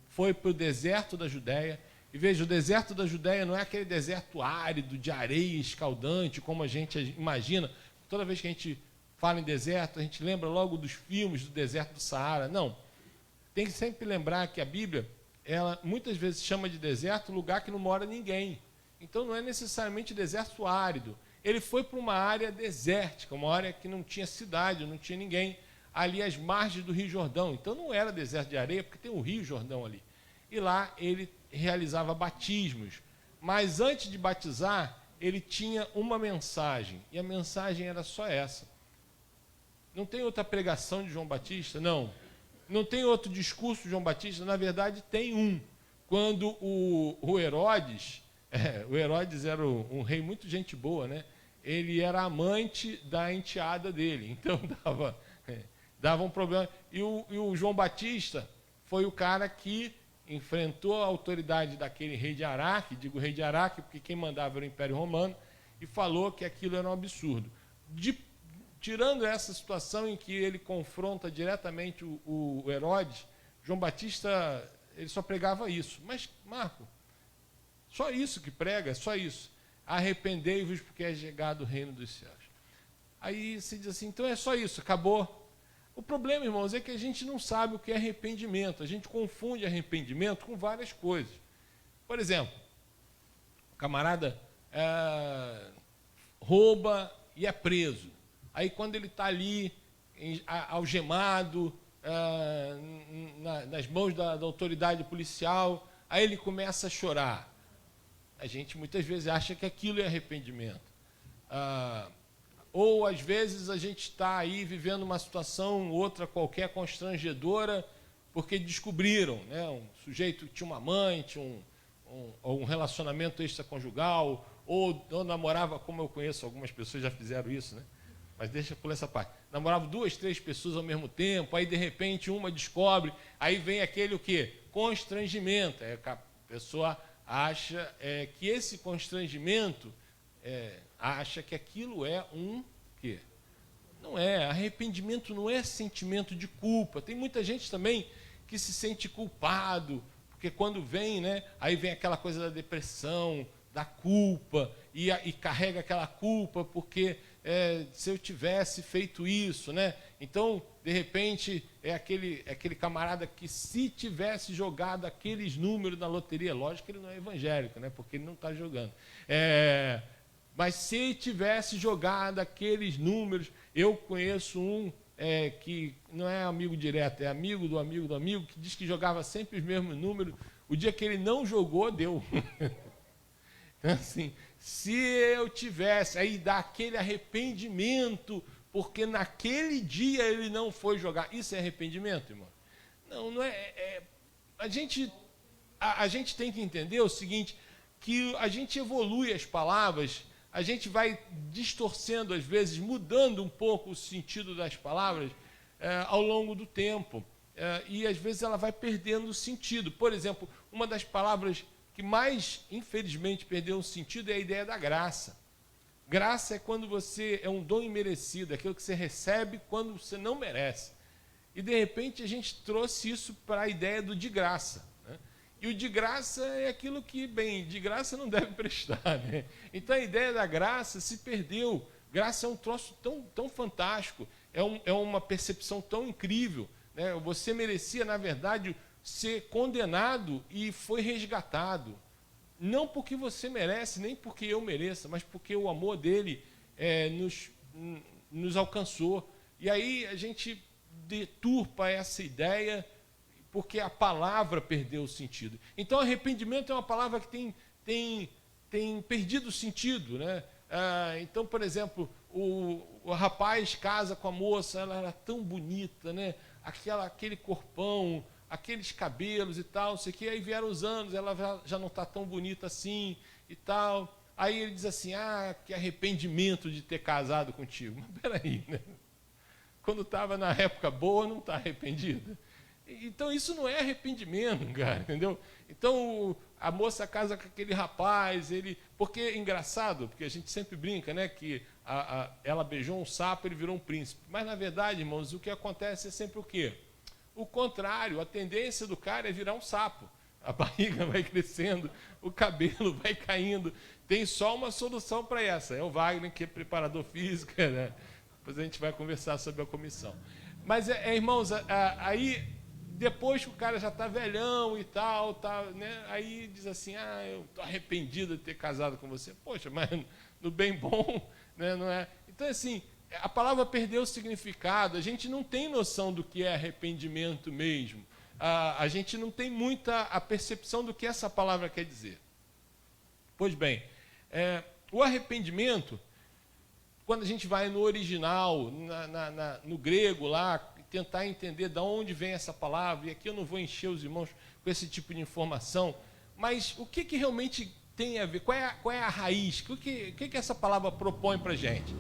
foi para o deserto da Judéia. E veja, o deserto da Judéia não é aquele deserto árido, de areia escaldante, como a gente imagina. Toda vez que a gente fala em deserto, a gente lembra logo dos filmes do deserto do Saara. Não. Tem que sempre lembrar que a Bíblia, ela muitas vezes chama de deserto lugar que não mora ninguém. Então não é necessariamente deserto árido. Ele foi para uma área desértica, uma área que não tinha cidade, não tinha ninguém, ali às margens do Rio Jordão. Então não era deserto de areia, porque tem o Rio Jordão ali. E lá ele realizava batismos. Mas antes de batizar, ele tinha uma mensagem. E a mensagem era só essa. Não tem outra pregação de João Batista? Não. Não tem outro discurso de João Batista? Na verdade, tem um. Quando o Herodes, o Herodes era um rei muito gente boa, né? Ele era amante da enteada dele, então dava um problema. E o João Batista foi o cara que enfrentou a autoridade daquele rei de Araque, digo rei de Araque, porque quem mandava era o Império Romano, e falou que aquilo era um absurdo. Tirando essa situação em que ele confronta diretamente o Herodes, João Batista, ele só pregava isso. Mas, Marco, só isso que prega, só isso. Arrependei-vos porque é chegado o reino dos céus. Aí se diz assim, então é só isso, acabou. O problema, irmãos, é que a gente não sabe o que é arrependimento. A gente confunde arrependimento com várias coisas. Por exemplo, o camarada rouba e é preso. Aí quando ele está ali, algemado, nas mãos da autoridade policial, aí ele começa a chorar. A gente muitas vezes acha que aquilo é arrependimento. Ou às vezes a gente está aí vivendo uma situação, outra qualquer, constrangedora, porque descobriram, né, um sujeito que tinha uma amante, um relacionamento extraconjugal, ou namorava, como eu conheço, algumas pessoas já fizeram isso, né? Mas deixa por essa parte. Namorava 2, 3 pessoas ao mesmo tempo, aí de repente uma descobre, aí vem aquele o quê? Constrangimento. A pessoa acha que esse constrangimento, acha que aquilo é um quê? Não é. Arrependimento não é sentimento de culpa. Tem muita gente também que se sente culpado, porque quando vem, né, aí vem aquela coisa da depressão, da culpa, e carrega aquela culpa porque se eu tivesse feito isso, né? Então, de repente, é aquele camarada que se tivesse jogado aqueles números na loteria, lógico que ele não é evangélico, né? Porque ele não está jogando. Mas se tivesse jogado aqueles números, eu conheço um que não é amigo direto, é amigo do amigo do amigo, que diz que jogava sempre os mesmos números. O dia que ele não jogou, deu. Assim, se eu tivesse, aí dá aquele arrependimento, porque naquele dia ele não foi jogar. Isso é arrependimento, irmão? Não é. A gente tem que entender o seguinte, que a gente evolui as palavras, a gente vai distorcendo às vezes, mudando um pouco o sentido das palavras ao longo do tempo. E às vezes ela vai perdendo o sentido. Por exemplo, uma das palavras que mais, infelizmente, perdeu o sentido é a ideia da graça. Graça é quando é um dom imerecido, é aquilo que você recebe quando você não merece. E, de repente, a gente trouxe isso para a ideia do de graça, né? E o de graça é aquilo que, bem, de graça não deve prestar, né? Então, a ideia da graça se perdeu. Graça é um troço tão fantástico, é uma percepção tão incrível, né? Você merecia, na verdade, ser condenado e foi resgatado. Não porque você merece, nem porque eu mereça, mas porque o amor dele nos alcançou. E aí a gente deturpa essa ideia porque a palavra perdeu o sentido. Então, arrependimento é uma palavra que tem perdido o sentido, né? Então, por exemplo, o rapaz casa com a moça, ela era tão bonita, né? Aquele corpão, aqueles cabelos e tal, não sei o quê. Aí vieram os anos, ela já não está tão bonita assim e tal. Aí ele diz assim, que arrependimento de ter casado contigo. Mas peraí, né? Quando estava na época boa, não está arrependido? Então isso não é arrependimento, cara, entendeu? Então a moça casa com aquele rapaz, porque é engraçado, porque a gente sempre brinca, né, que ela beijou um sapo, ele virou um príncipe. Mas na verdade, irmãos, o que acontece é sempre o quê? O contrário, a tendência do cara é virar um sapo. A barriga vai crescendo, o cabelo vai caindo. Tem só uma solução para essa. É o Wagner, que é preparador físico, né? Depois a gente vai conversar sobre a comissão. Mas, irmãos, aí, depois que o cara já está velhão e tal, né? Aí diz assim, eu estou arrependido de ter casado com você. Poxa, mas no bem bom, né? Não é? Então, assim, a palavra perdeu o significado, a gente não tem noção do que é arrependimento mesmo. A gente não tem muita a percepção do que essa palavra quer dizer. Pois bem, o arrependimento, quando a gente vai no original, no grego lá, tentar entender de onde vem essa palavra, e aqui eu não vou encher os irmãos com esse tipo de informação, mas o que realmente tem a ver, qual é a raiz, o que essa palavra propõe para a gente?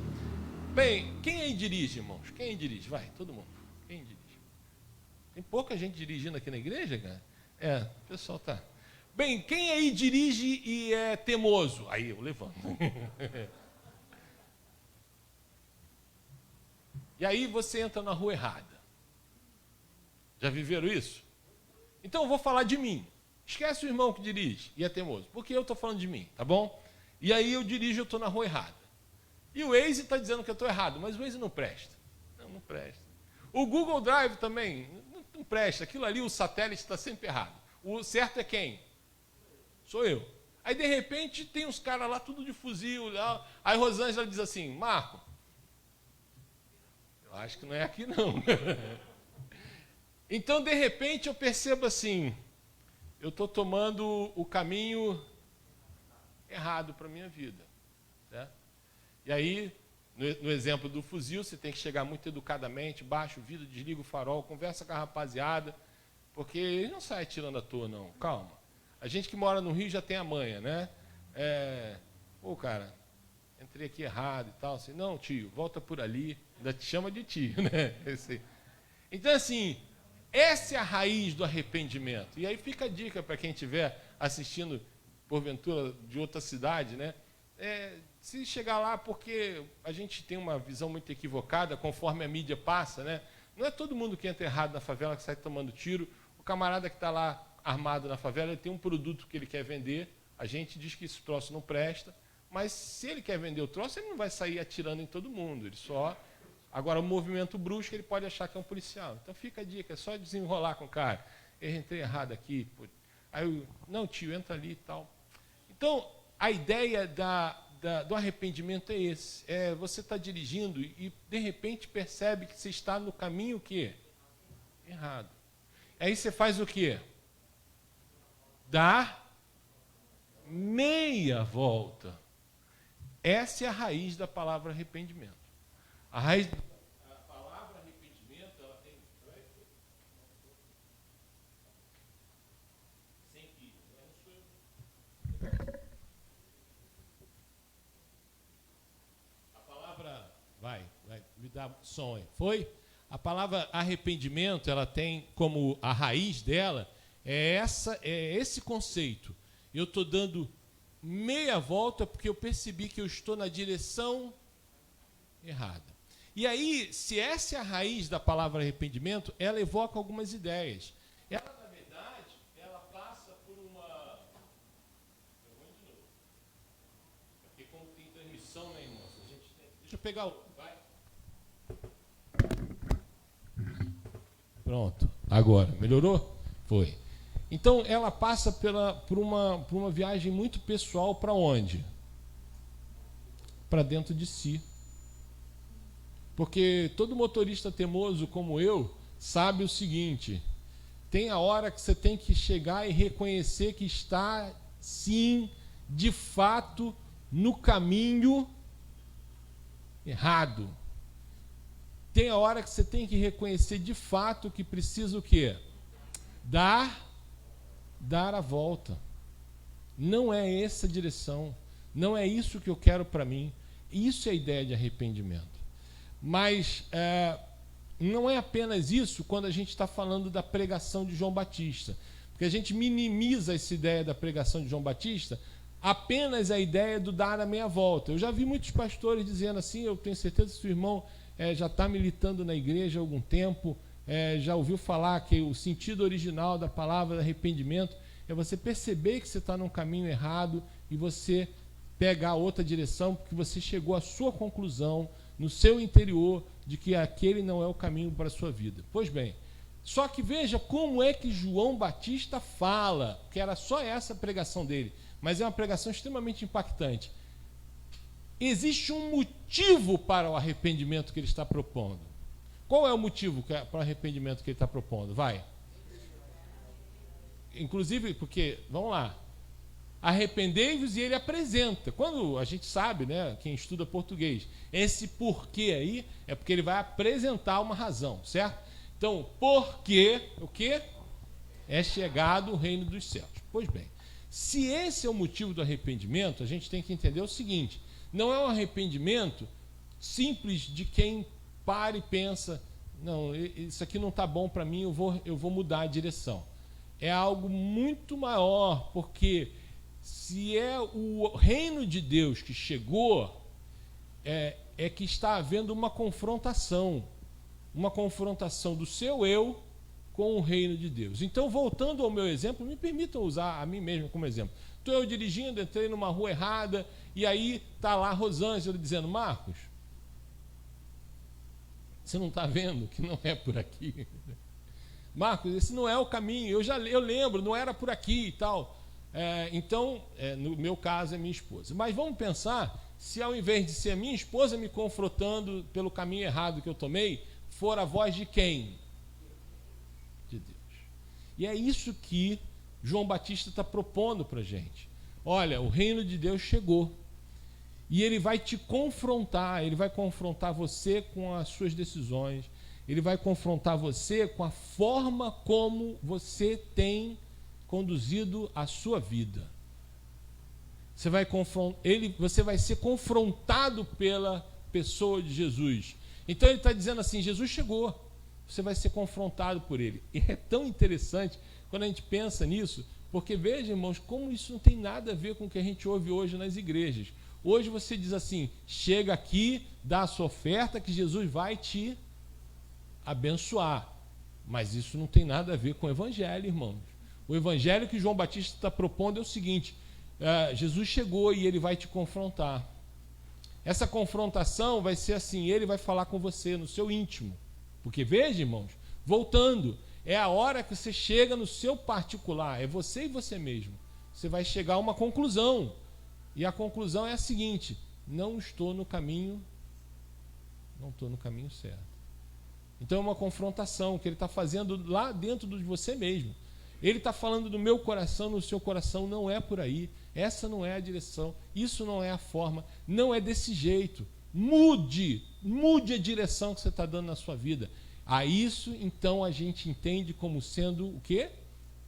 Bem, quem aí dirige, irmãos? Quem aí dirige? Vai, todo mundo. Quem dirige? Tem pouca gente dirigindo aqui na igreja, cara? O pessoal tá. Bem, quem aí dirige e é teimoso? Aí eu levanto. E aí você entra na rua errada. Já viveram isso? Então eu vou falar de mim. Esquece o irmão que dirige e é teimoso, porque eu estou falando de mim, tá bom? E aí eu dirijo, eu estou na rua errada. E o Waze está dizendo que eu estou errado, mas o Waze não presta. Não presta. O Google Drive também não presta. Aquilo ali, o satélite está sempre errado. O certo é quem? Sou eu. Aí, de repente, tem uns caras lá, tudo de fuzil. Lá. Aí Rosângela diz assim, Marco, eu acho que não é aqui não. Então, de repente, eu percebo assim, eu estou tomando o caminho errado para a minha vida. Certo? E aí, no exemplo do fuzil, você tem que chegar muito educadamente, baixa o vidro, desliga o farol, conversa com a rapaziada, porque ele não sai atirando à toa, não. Calma. A gente que mora no Rio já tem a manha, né? Cara, entrei aqui errado e tal. Assim, não, tio, volta por ali. Ainda te chama de tio, né? Então, assim, essa é a raiz do arrependimento. E aí fica a dica para quem estiver assistindo, porventura, de outra cidade, né? Se chegar lá, porque a gente tem uma visão muito equivocada, conforme a mídia passa, né? Não é todo mundo que entra errado na favela que sai tomando tiro. O camarada que está lá armado na favela, ele tem um produto que ele quer vender, a gente diz que esse troço não presta, mas se ele quer vender o troço, ele não vai sair atirando em todo mundo, ele só... Agora, o movimento brusco, ele pode achar que é um policial. Então fica a dica, é só desenrolar com o cara. Eu entrei errado aqui. Pô. Aí não, tio, entra ali e tal. Então, a ideia do arrependimento é esse. Você está dirigindo e, de repente, percebe que você está no caminho o quê? Errado. Aí você faz o quê? Dá meia volta. Essa é a raiz da palavra arrependimento. A palavra arrependimento, ela tem... Sem que... A palavra... Vai, me dá som aí. Foi? A palavra arrependimento, ela tem como a raiz dela, é esse conceito. Eu estou dando meia volta porque eu percebi que eu estou na direção errada. E aí, se essa é a raiz da palavra arrependimento, ela evoca algumas ideias. Ela, na verdade, ela passa por uma... Eu vou de novo. Porque como tem transmissão, né, irmãos? A gente tem... Deixa eu pegar o... Vai. Pronto. Agora. Melhorou? Foi. Então, ela passa por uma viagem muito pessoal para onde? Para dentro de si. Porque todo motorista teimoso como eu sabe o seguinte, Tem a hora que você tem que chegar e reconhecer que está, sim, de fato, no caminho errado. Tem a hora que você tem que reconhecer de fato que precisa o quê? Dar a volta. Não é essa a direção. Não é isso que eu quero para mim. Isso é a ideia de arrependimento. Mas não é apenas isso quando a gente está falando da pregação de João Batista. Porque a gente minimiza essa ideia da pregação de João Batista apenas a ideia do dar a meia volta. Eu já vi muitos pastores dizendo assim, eu tenho certeza que seu irmão já está militando na igreja há algum tempo, já ouviu falar que o sentido original da palavra arrependimento é você perceber que você está num caminho errado e você pegar outra direção, porque você chegou à sua conclusão no seu interior de que aquele não é o caminho para a sua vida. Pois bem, só que veja como é que João Batista fala, que era só essa a pregação dele, mas é uma pregação extremamente impactante. Existe um motivo para o arrependimento que ele está propondo. Qual é o motivo para o arrependimento que ele está propondo? Vai. Inclusive, porque, vamos lá, arrependei-vos e ele apresenta. Quando a gente sabe, né, quem estuda português, esse porquê aí é porque ele vai apresentar uma razão, certo? Então, porque o quê? É chegado o reino dos céus. Pois bem, se esse é o motivo do arrependimento, a gente tem que entender o seguinte: não é um arrependimento simples de quem para e pensa, não, isso aqui não está bom para mim, eu vou mudar a direção. É algo muito maior, porque se é o reino de Deus que chegou, é que está havendo uma confrontação do seu eu com o reino de Deus. Então, voltando ao meu exemplo, me permitam usar a mim mesmo como exemplo. Estou eu dirigindo, entrei numa rua errada, e aí está lá a Rosângela dizendo: Marcos, você não está vendo que não é por aqui? Marcos, esse não é o caminho, eu lembro, não era por aqui e tal. Então, no meu caso, é minha esposa. Mas vamos pensar, se ao invés de ser a minha esposa me confrontando pelo caminho errado que eu tomei, for a voz de quem? De Deus. E é isso que João Batista está propondo para a gente. Olha, o reino de Deus chegou. E ele vai te confrontar, ele vai confrontar você com as suas decisões, ele vai confrontar você com a forma como você tem conduzido a sua vida. Você vai ser confrontado pela pessoa de Jesus. Então ele está dizendo assim: Jesus chegou, você vai ser confrontado por ele. E é tão interessante quando a gente pensa nisso, porque veja, irmãos, como isso não tem nada a ver com o que a gente ouve hoje nas igrejas. Hoje você diz assim: chega aqui, dá a sua oferta que Jesus vai te abençoar. Mas isso não tem nada a ver com o evangelho, irmãos. O evangelho que João Batista está propondo é o seguinte: Jesus chegou e ele vai te confrontar. Essa confrontação vai ser assim: ele vai falar com você no seu íntimo. Porque veja, irmãos, voltando, é a hora que você chega no seu particular, é você e você mesmo. Você vai chegar a uma conclusão. E a conclusão é a seguinte: não estou no caminho certo. Então é uma confrontação que ele está fazendo lá dentro de você mesmo. Ele está falando do meu coração, no seu coração, não é por aí. Essa não é a direção, isso não é a forma, não é desse jeito. Mude a direção que você está dando na sua vida. A isso, então, a gente entende como sendo o quê?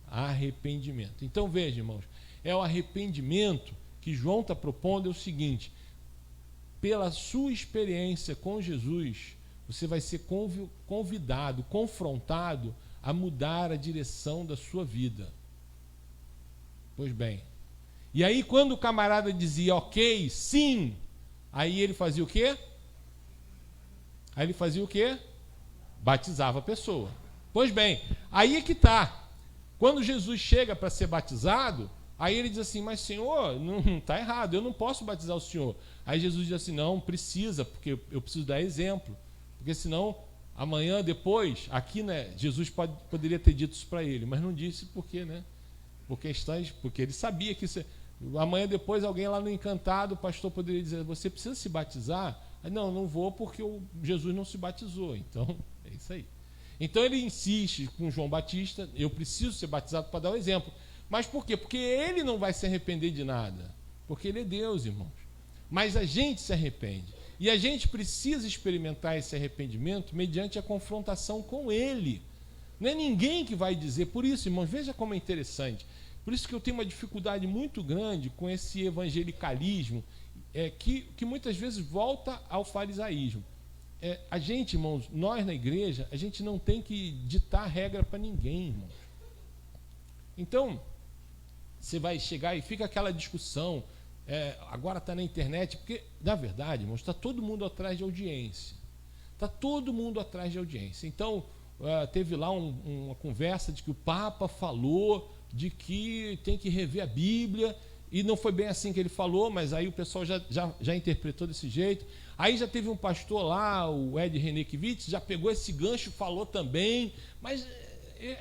Arrependimento. Então, veja, irmãos, é o arrependimento que João está propondo é o seguinte: pela sua experiência com Jesus, você vai ser convidado, confrontado a mudar a direção da sua vida. Pois bem, e aí quando o camarada dizia ok, sim, aí ele fazia o quê? Batizava a pessoa. Pois bem, aí é que está. Quando Jesus chega para ser batizado, aí ele diz assim: mas Senhor, não está errado, eu não posso batizar o Senhor. Aí Jesus diz assim: não, precisa, porque eu preciso dar exemplo. Porque senão, amanhã, depois, aqui, né, Jesus poderia ter dito isso para ele, mas não disse por quê, né? Porque ele sabia que amanhã depois alguém lá no Encantado, o pastor poderia dizer: você precisa se batizar? Não vou porque Jesus não se batizou. Então, é isso aí. Então ele insiste com João Batista, eu preciso ser batizado para dar o exemplo. Mas por quê? Porque ele não vai se arrepender de nada. Porque ele é Deus, irmãos. Mas a gente se arrepende. E a gente precisa experimentar esse arrependimento mediante a confrontação com ele. Não é ninguém que vai dizer. Por isso, irmãos, veja como é interessante. Por isso que eu tenho uma dificuldade muito grande com esse evangelicalismo, que muitas vezes volta ao farisaísmo. A gente, irmãos, nós na igreja, a gente não tem que ditar regra para ninguém, irmãos. Então, você vai chegar e fica aquela discussão, agora está na internet, porque, na verdade, irmãos, está todo mundo atrás de audiência. Está todo mundo atrás de audiência. Então, teve lá uma conversa de que o Papa falou de que tem que rever a Bíblia, e não foi bem assim que ele falou, mas aí o pessoal já interpretou desse jeito. Aí já teve um pastor lá, o Ed Renekiewicz, já pegou esse gancho e falou também, mas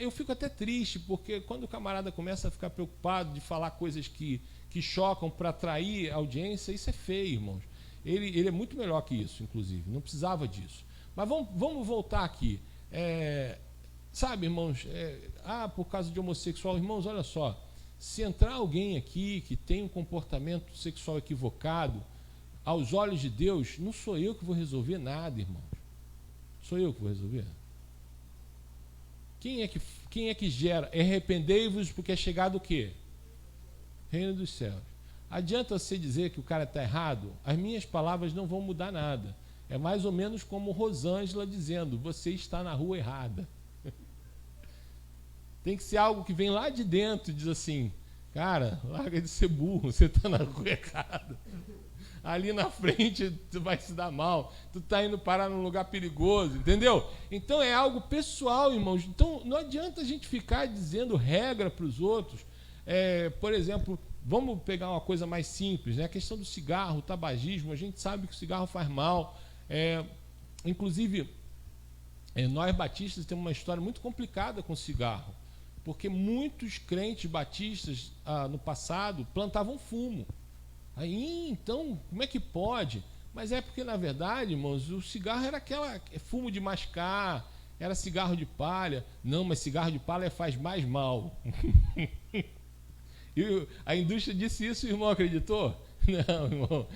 eu fico até triste, porque quando o camarada começa a ficar preocupado de falar coisas que chocam para atrair audiência, isso é feio, irmãos. Ele é muito melhor que isso, inclusive, não precisava disso. Mas vamos voltar aqui. Sabe, irmãos, por causa de homossexual, irmãos, olha só, se entrar alguém aqui que tem um comportamento sexual equivocado, aos olhos de Deus, não sou eu que vou resolver nada, irmãos. Sou eu que vou resolver? Quem é que gera? Arrependei-vos porque é chegado o quê? Reino dos céus. Adianta você dizer que o cara está errado? As minhas palavras não vão mudar nada. É mais ou menos como Rosângela dizendo, você está na rua errada. Tem que ser algo que vem lá de dentro e diz assim, cara, larga de ser burro, você está na rua errada. Ali na frente tu vai se dar mal, tu está indo parar num lugar perigoso, entendeu? Então é algo pessoal, irmãos. Então não adianta a gente ficar dizendo regra para os outros. Por exemplo, vamos pegar uma coisa mais simples, né? A questão do cigarro, o tabagismo, a gente sabe que o cigarro faz mal. Inclusive, nós batistas temos uma história muito complicada com o cigarro, porque muitos crentes batistas no passado plantavam fumo. Aí, então, como é que pode? Mas é porque, na verdade, irmãos, o cigarro era fumo de mascar, era cigarro de palha. Não, mas cigarro de palha faz mais mal. E a indústria disse isso, o irmão acreditou? Não, irmão,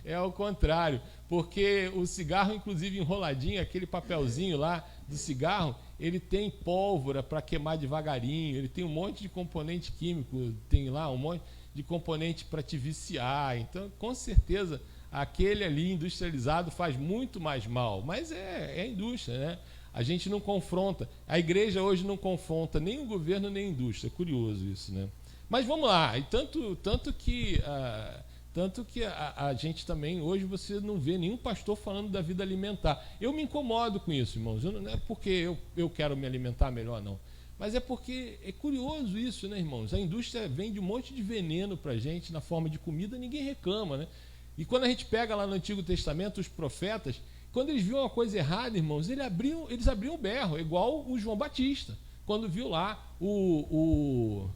é ao contrário, porque o cigarro, inclusive enroladinho, aquele papelzinho lá do cigarro, ele tem pólvora para queimar devagarinho, ele tem um monte de componente químico, tem lá um monte de componente para te viciar. Então, com certeza, aquele ali industrializado faz muito mais mal, mas é a indústria, né? A gente não confronta, a igreja hoje não confronta nem o governo nem a indústria, é curioso isso, né? Mas vamos lá, e tanto que a gente também, hoje você não vê nenhum pastor falando da vida alimentar. Eu me incomodo com isso, irmãos, não é porque eu quero me alimentar melhor, não. Mas é porque é curioso isso, né, irmãos? A indústria vende um monte de veneno para a gente na forma de comida, ninguém reclama, né? E quando a gente pega lá no Antigo Testamento os profetas, quando eles viam uma coisa errada, irmãos, eles abriam o berro, igual o João Batista, quando viu lá o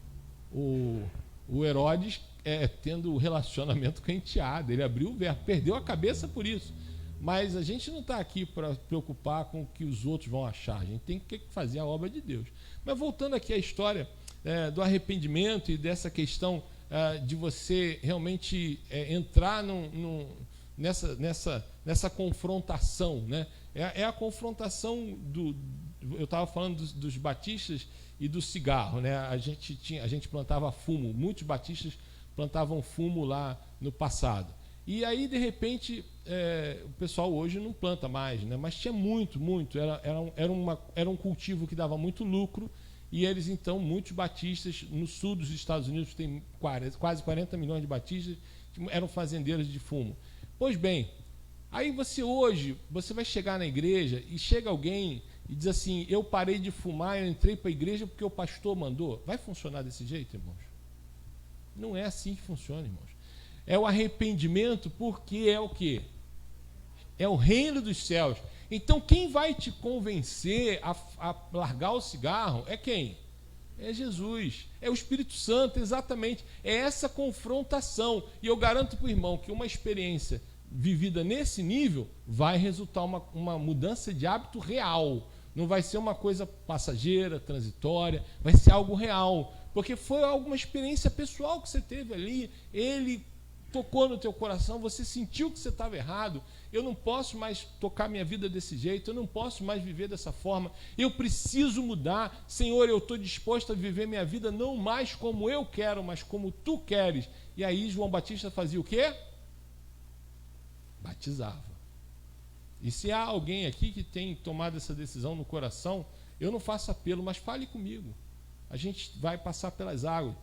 Herodes tendo relacionamento com a enteada. Ele abriu o berro, perdeu a cabeça por isso. Mas a gente não está aqui para preocupar com o que os outros vão achar, a gente tem que fazer a obra de Deus. Mas voltando aqui à história do arrependimento e dessa questão de você realmente entrar nessa confrontação, né? É a confrontação eu estava falando dos batistas e do cigarro, né? A gente plantava fumo, muitos batistas plantavam fumo lá no passado. E aí, de repente, o pessoal hoje não planta mais, né? Mas tinha muito. Era um cultivo que dava muito lucro, e eles, então, muitos batistas, no sul dos Estados Unidos, tem quase 40 milhões de batistas, eram fazendeiros de fumo. Pois bem, aí você vai chegar na igreja e chega alguém e diz assim, eu parei de fumar, eu entrei para a igreja porque o pastor mandou. Vai funcionar desse jeito, irmãos? Não é assim que funciona, irmãos. É o arrependimento, porque é o quê? É o reino dos céus. Então, quem vai te convencer a largar o cigarro é quem? É Jesus, é o Espírito Santo, exatamente. É essa confrontação. E eu garanto para o irmão que uma experiência vivida nesse nível, vai resultar uma mudança de hábito real. Não vai ser uma coisa passageira, transitória, vai ser algo real. Porque foi alguma experiência pessoal que você teve ali, ele tocou no teu coração, você sentiu que você estava errado. Eu não posso mais tocar minha vida desse jeito, eu não posso mais viver dessa forma, eu preciso mudar. Senhor, eu estou disposto a viver minha vida não mais como eu quero, mas como tu queres. E aí João Batista fazia o quê? Batizava. E se há alguém aqui que tem tomado essa decisão no coração, eu não faço apelo, mas fale comigo. A gente vai passar pelas águas.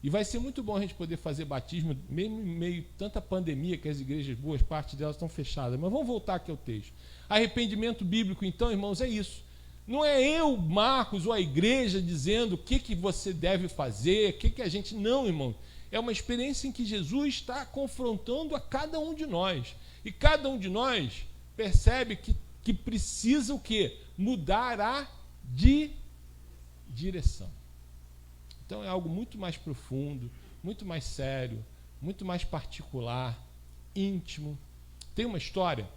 E vai ser muito bom a gente poder fazer batismo, mesmo em meio a tanta pandemia que as igrejas, boas partes delas estão fechadas. Mas vamos voltar aqui ao texto. Arrependimento bíblico, então, irmãos, é isso. Não é eu, Marcos, ou a igreja dizendo o que você deve fazer, o que a gente... Não, irmão. É uma experiência em que Jesus está confrontando a cada um de nós. E cada um de nós percebe que precisa o quê? Mudar a direção. Então é algo muito mais profundo, muito mais sério, muito mais particular, íntimo. Tem uma história,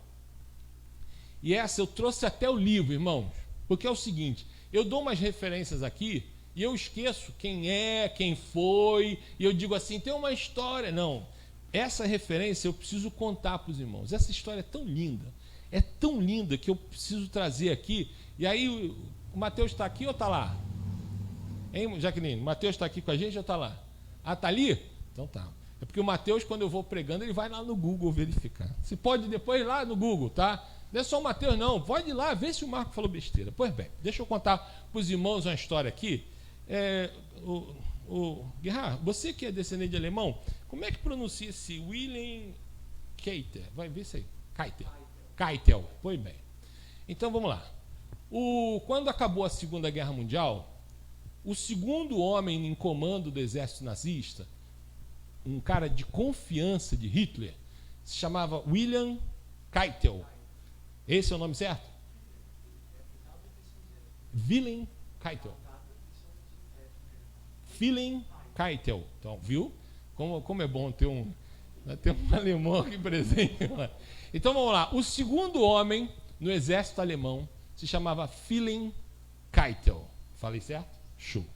e essa eu trouxe até o livro, irmãos, porque é o seguinte, eu dou umas referências aqui, e eu esqueço quem é, quem foi, e eu digo assim, tem uma história. Não, essa referência eu preciso contar para os irmãos. Essa história é tão linda que eu preciso trazer aqui. E aí o Mateus está aqui ou está lá? Hein, Jaqueline? O Mateus está aqui com a gente ou está lá? Ah, está ali? Então tá. É porque o Mateus, quando eu vou pregando, ele vai lá no Google verificar. Se pode depois ir lá no Google, tá? Não é só o Mateus, não. Pode ir lá, ver se o Marco falou besteira. Pois bem, deixa eu contar para os irmãos uma história aqui. Guerra, você que é descendente de alemão, como é que pronuncia esse Wilhelm Keitel? Vai ver isso aí. Keitel. Pois bem. Então vamos lá. Quando acabou a Segunda Guerra Mundial, o segundo homem em comando do exército nazista, um cara de confiança de Hitler, se chamava Wilhelm Keitel. Esse é o nome certo? Wilhelm Keitel. Wilhelm Keitel. Então, viu? Como é bom ter um alemão aqui presente. Então vamos lá. O segundo homem no exército alemão se chamava Wilhelm Keitel. Falei certo? Show.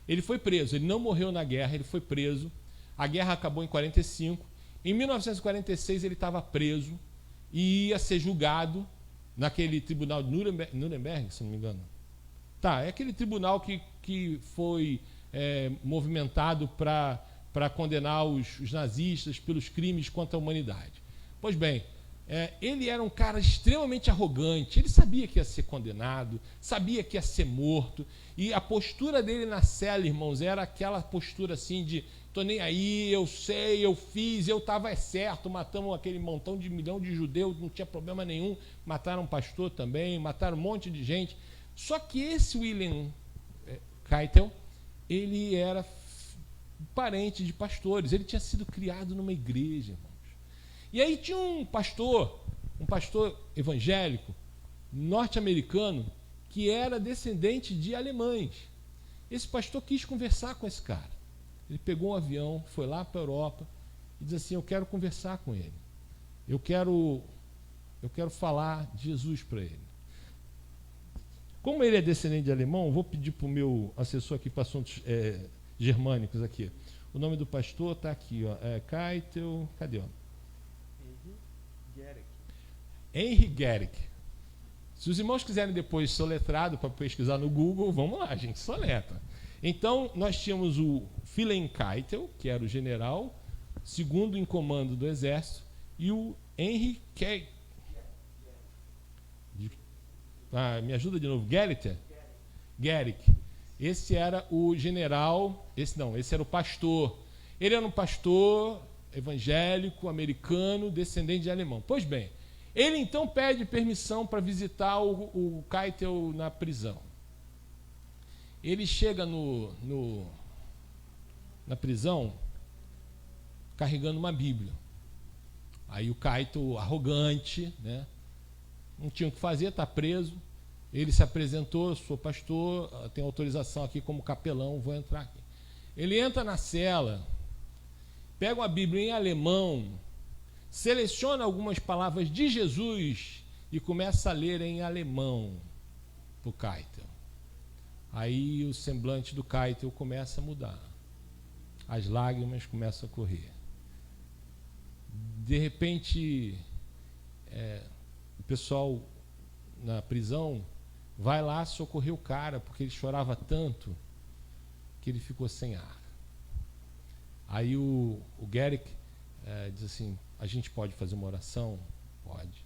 Ele foi preso, ele não morreu na guerra, ele foi preso. A guerra acabou em 45. Em 1946 ele estava preso e ia ser julgado naquele tribunal de Nuremberg, se não me engano. Tá, é aquele tribunal que foi movimentado para condenar os nazistas pelos crimes contra a humanidade. Pois bem, ele era um cara extremamente arrogante, ele sabia que ia ser condenado, sabia que ia ser morto, e a postura dele na cela, irmãos, era aquela postura assim de, tô nem aí, eu sei, eu fiz, eu estava certo, matamos aquele milhão de judeus, não tinha problema nenhum, mataram um pastor também, mataram um monte de gente. Só que esse Wilhelm Keitel, ele era parente de pastores, ele tinha sido criado numa igreja, irmão. E aí tinha um pastor evangélico, norte-americano, que era descendente de alemães. Esse pastor quis conversar com esse cara. Ele pegou um avião, foi lá para a Europa e disse assim, eu quero conversar com ele. Eu quero falar de Jesus para ele. Como ele é descendente de alemão, vou pedir para o meu assessor aqui para assuntos germânicos aqui. O nome do pastor está aqui, ó, Keitel, cadê? Ó? Henry Gehrig. Se os irmãos quiserem depois soletrado para pesquisar no Google, vamos lá, gente, soletra. Então, nós tínhamos o Wilhelm Keitel, que era o general, segundo em comando do exército, e o Henry Gehrig. Me ajuda de novo, Gehrig. Esse era o general, esse era o pastor. Ele era um pastor evangélico, americano, descendente de alemão. Pois bem, ele então pede permissão para visitar o Keitel na prisão. Ele chega na prisão carregando uma Bíblia. Aí o Keitel, arrogante, né, não tinha o que fazer, está preso. Ele se apresentou, sou pastor, tenho autorização aqui como capelão, vou entrar aqui. Ele entra na cela, pega uma Bíblia em alemão, seleciona algumas palavras de Jesus e começa a ler em alemão para o Keitel. Aí o semblante do Keitel começa a mudar. As lágrimas começam a correr. De repente, o pessoal na prisão vai lá socorrer o cara, porque ele chorava tanto que ele ficou sem ar. Aí o Gericke diz assim, a gente pode fazer uma oração? Pode.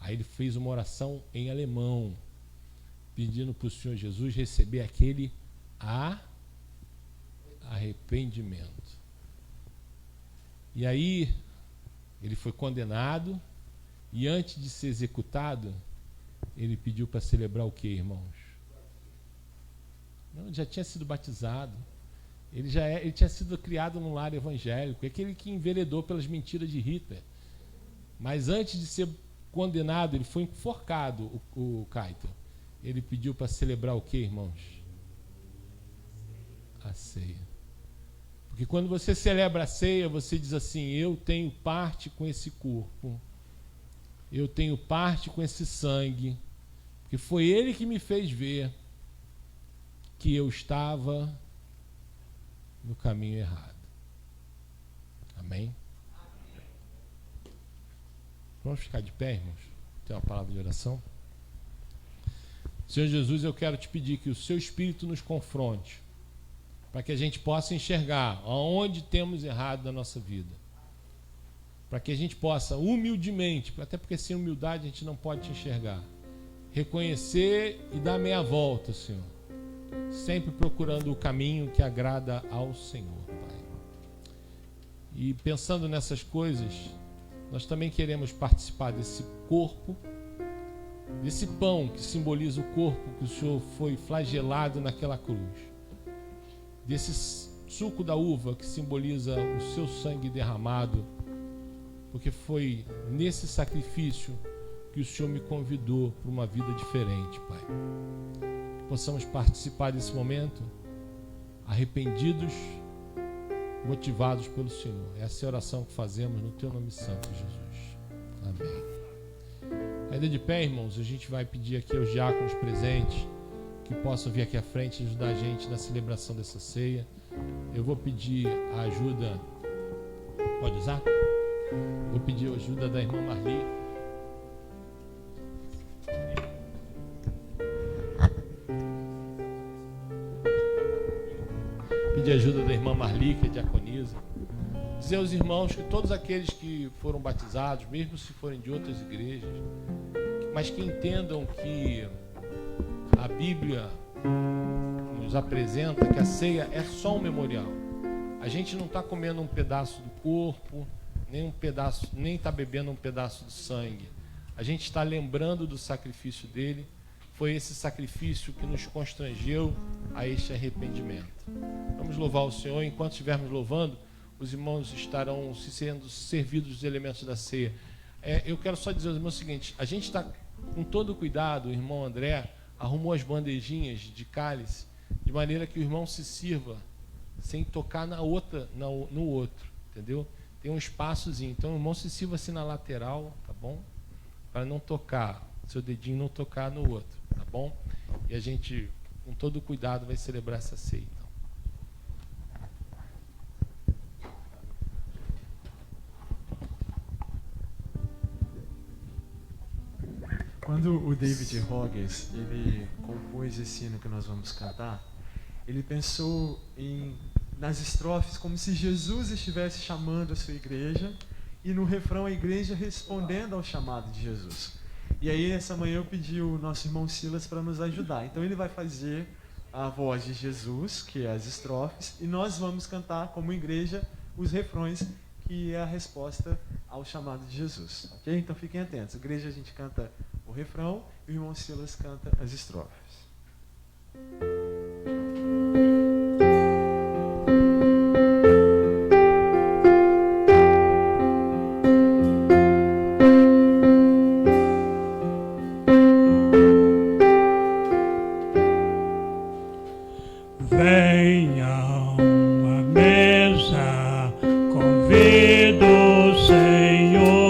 Aí ele fez uma oração em alemão, pedindo para o Senhor Jesus receber aquele arrependimento. E aí ele foi condenado, e antes de ser executado, ele pediu para celebrar o quê, irmãos? Não, ele já tinha sido batizado. Ele tinha sido criado num lar evangélico, aquele que enveredou pelas mentiras de Hitler. Mas antes de ser condenado, ele foi enforcado, o Keitel. Ele pediu para celebrar o quê, irmãos? A ceia. Porque quando você celebra a ceia, você diz assim, eu tenho parte com esse corpo, eu tenho parte com esse sangue, porque foi ele que me fez ver que eu estava no caminho errado. Amém? Vamos ficar de pé, irmãos? Tem uma palavra de oração? Senhor Jesus, eu quero te pedir que o seu Espírito nos confronte, para que a gente possa enxergar aonde temos errado na nossa vida, para que a gente possa humildemente, até porque sem humildade a gente não pode te enxergar, reconhecer e dar meia volta, Senhor, sempre procurando o caminho que agrada ao Senhor, Pai. E pensando nessas coisas, nós também queremos participar desse corpo, desse pão que simboliza o corpo que o Senhor foi flagelado naquela cruz, desse suco da uva que simboliza o seu sangue derramado, porque foi nesse sacrifício que o Senhor me convidou para uma vida diferente, Pai. Que possamos participar desse momento arrependidos, motivados pelo Senhor. Essa é a oração que fazemos no Teu nome santo, Jesus. Amém. Ainda de pé, irmãos, a gente vai pedir aqui aos diáconos presentes que possam vir aqui à frente e ajudar a gente na celebração dessa ceia. Eu vou pedir a ajuda. Pode usar? Vou pedir a ajuda da irmã Marli. Pedir a ajuda da irmã Marli, que é diaconisa. Dizer aos irmãos que todos aqueles que foram batizados, mesmo se forem de outras igrejas, mas que entendam que a Bíblia nos apresenta que a ceia é só um memorial. A gente não está comendo um pedaço do corpo, nem está bebendo um pedaço de sangue. A gente está lembrando do sacrifício dele. Foi esse sacrifício que nos constrangeu a este arrependimento. Vamos louvar o Senhor. Enquanto estivermos louvando, os irmãos estarão sendo servidos dos elementos da ceia. Eu quero só dizer aos irmãos o seguinte: a gente está com todo cuidado. O irmão André arrumou as bandejinhas de cálice de maneira que o irmão se sirva sem tocar no outro, entendeu? Tem um espaçozinho, então o irmão se sirva assim na lateral, tá bom? Para não tocar, seu dedinho não tocar no outro, tá bom? E a gente, com todo cuidado, vai celebrar essa ceia, então. Quando o David Rogers ele compôs esse hino que nós vamos cantar, ele pensou nas estrofes como se Jesus estivesse chamando a sua igreja e no refrão a igreja respondendo ao chamado de Jesus. E aí essa manhã eu pedi o nosso irmão Silas para nos ajudar. Então ele vai fazer a voz de Jesus, que é as estrofes, e nós vamos cantar como igreja os refrões, que é a resposta ao chamado de Jesus. Ok? Então fiquem atentos. A igreja a gente canta o refrão e o irmão Silas canta as estrofes. Venham à mesa, convido o Senhor.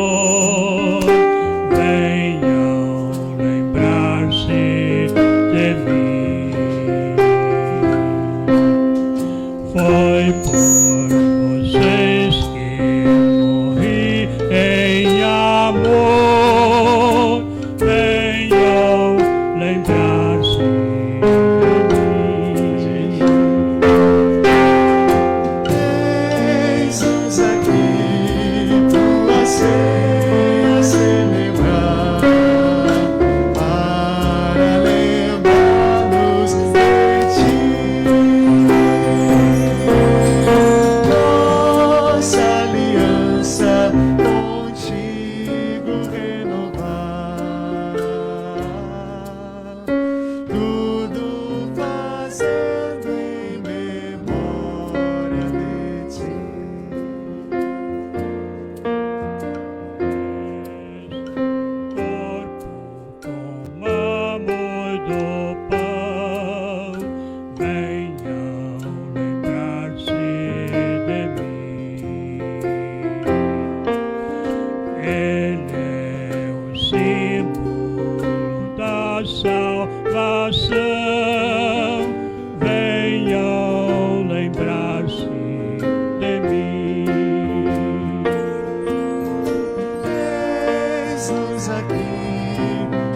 Estamos aqui,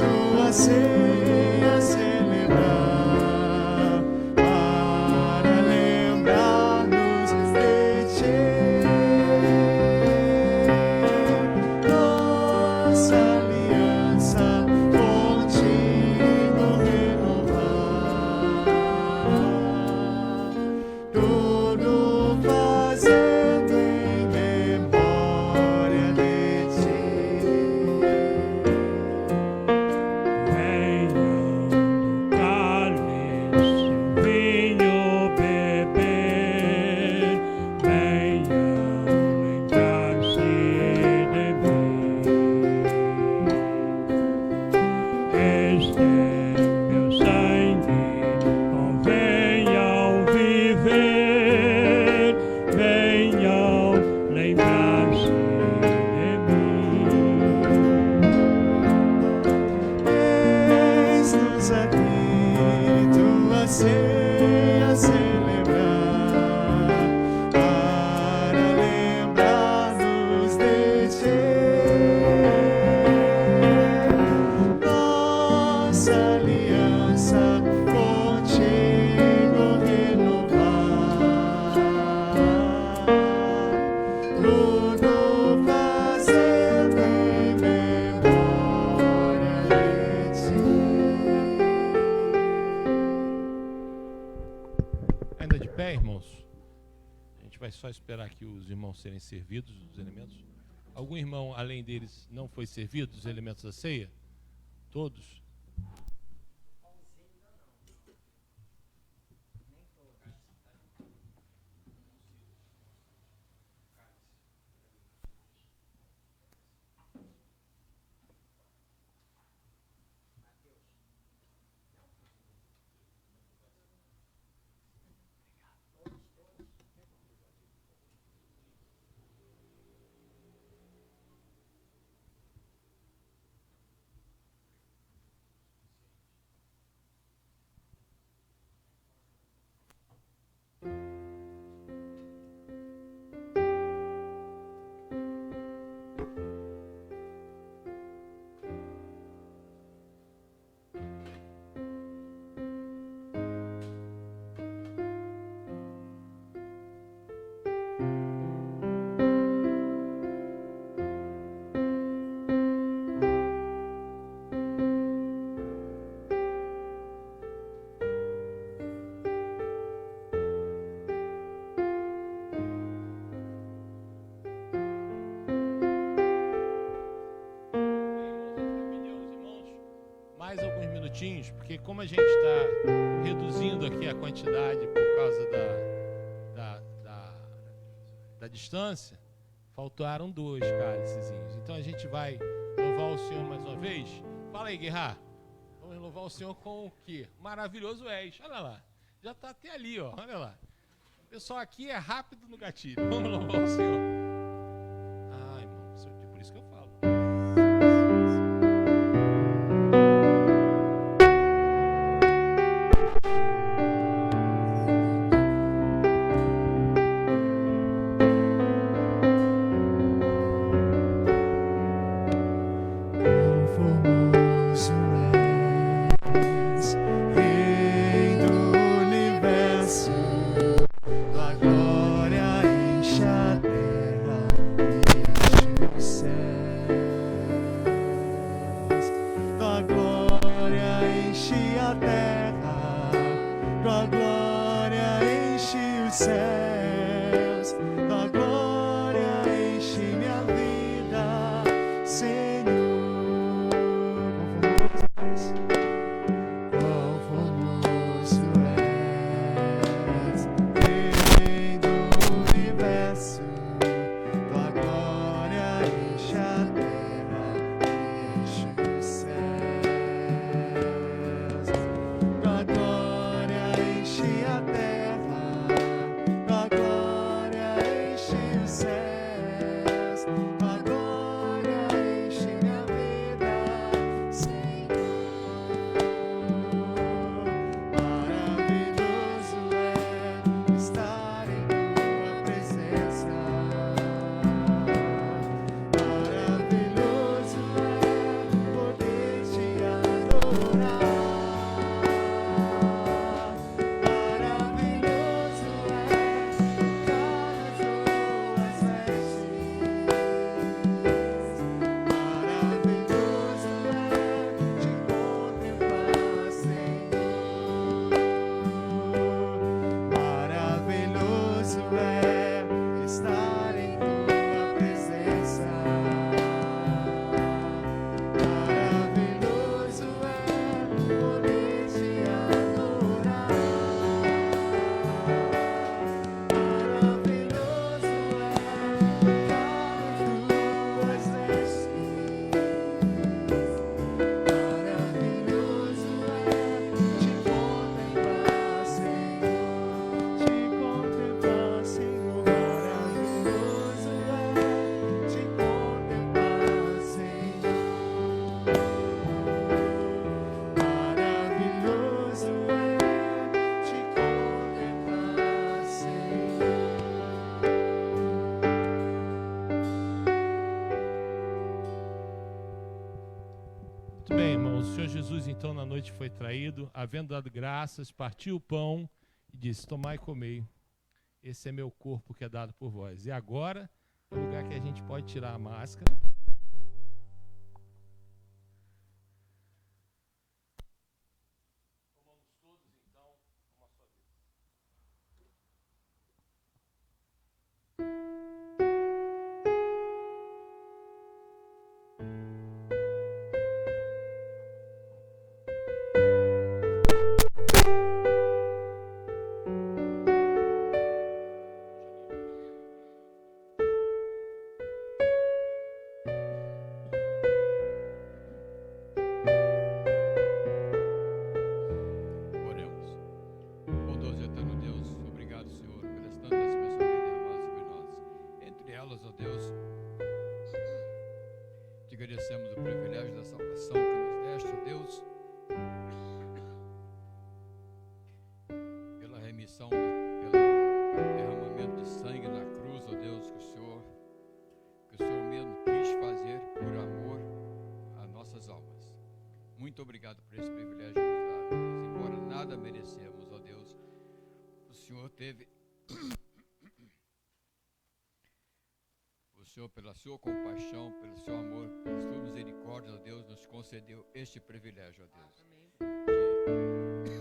tua ceia celebrar, para lembrar-nos de ti. Nossa aliança contigo renovar, tudo fazendo em memória de ti. Venham do cálice vinho beber, venham lembrar-se de mim. Este é meu sangue, oh, venham viver, venham lembrar-se de mim. Eis-nos aqui, tua ceia celebrar, para lembrar-nos de ti. Nossa aliança contigo renovar, tudo fazendo em memória de ti. Ainda de pé, irmãos? A gente vai só esperar aqui os irmãos serem servidos dos elementos. Algum irmão, além deles, não foi servido dos elementos da ceia? Todos? Mais alguns minutinhos, porque como a gente está reduzindo aqui a quantidade por causa da distância, faltaram 2 cálicezinhos. Então a gente vai louvar o Senhor mais uma vez. Fala aí, Guerra. Vamos louvar o Senhor com o quê? Maravilhoso és. Olha lá. Já está até ali, ó. Olha lá. O pessoal aqui é rápido no gatilho. Vamos louvar o Senhor. Ah, irmão, por isso que eu falo. Formoso és, Rei do universo, tua glória enche a terra. Muito bem, irmãos. O Senhor Jesus, então, na noite foi traído, havendo dado graças, partiu o pão e disse: tomai e comei, esse é meu corpo que é dado por vós. E agora é o lugar que a gente pode tirar a máscara. Tomamos todos, então, uma só vez. Oremos. Bondoso e eterno Deus, obrigado, Senhor, pelas tantas bênçãos que tem derramado sobre nós. Entre elas, ó Deus, te agradecemos o privilégio da salvação que nos deste, ó Deus, pela remissão, pelo derramamento de sangue na cruz, ó Deus, que o Senhor mesmo quis fazer por amor às nossas almas. Muito obrigado por esse privilégio que nos dá, Deus. Embora nada merecemos, ó Deus, o Senhor teve, o Senhor, pela sua compaixão, pelo seu amor, pela sua misericórdia, ó Deus, nos concedeu este privilégio, ó Deus, de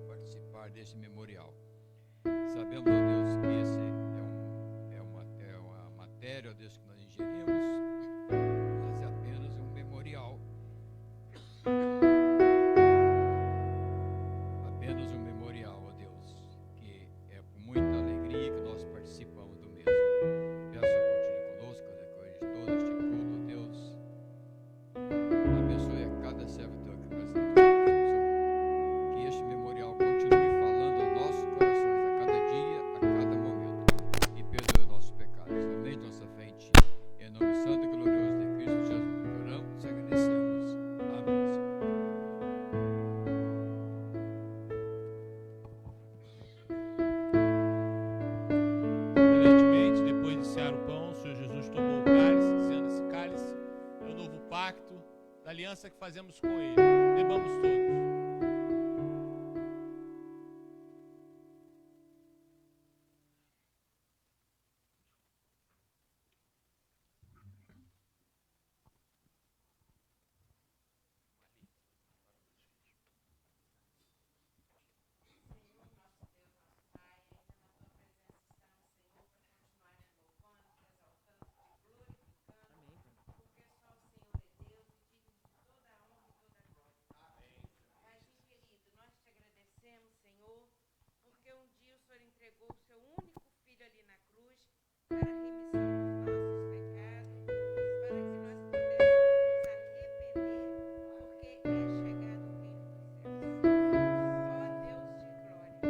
participar deste memorial. Sabemos, ó Deus, que esse é uma matéria, ó Deus, que nós ingerimos, mas é apenas um memorial. Apenas um memorial, ó Deus, que é com muita alegria que nós participamos do mesmo. Peço que continue conosco, depois de todo este culto, ó Deus. Abençoe a cada servo teu que presente. Que este memorial continue falando aos nossos corações a cada dia, a cada momento, e perdoe os nossos pecados. Aumente nossa fé em ti. Em nome santo e glorioso de Cristo Jesus, oramos e agradecemos. Amém. Evidentemente, depois de cear o pão, o Senhor Jesus tomou o cálice, dizendo: esse cálice é o novo pacto da aliança que fazemos com Ele. Bebamos todos. Senhor, porque um dia o Senhor entregou o seu único filho ali na cruz para a remissão dos nossos pecados, para que nós pudéssemos nos arrepender, porque é chegado o reino dos céus. Ó Deus de glória,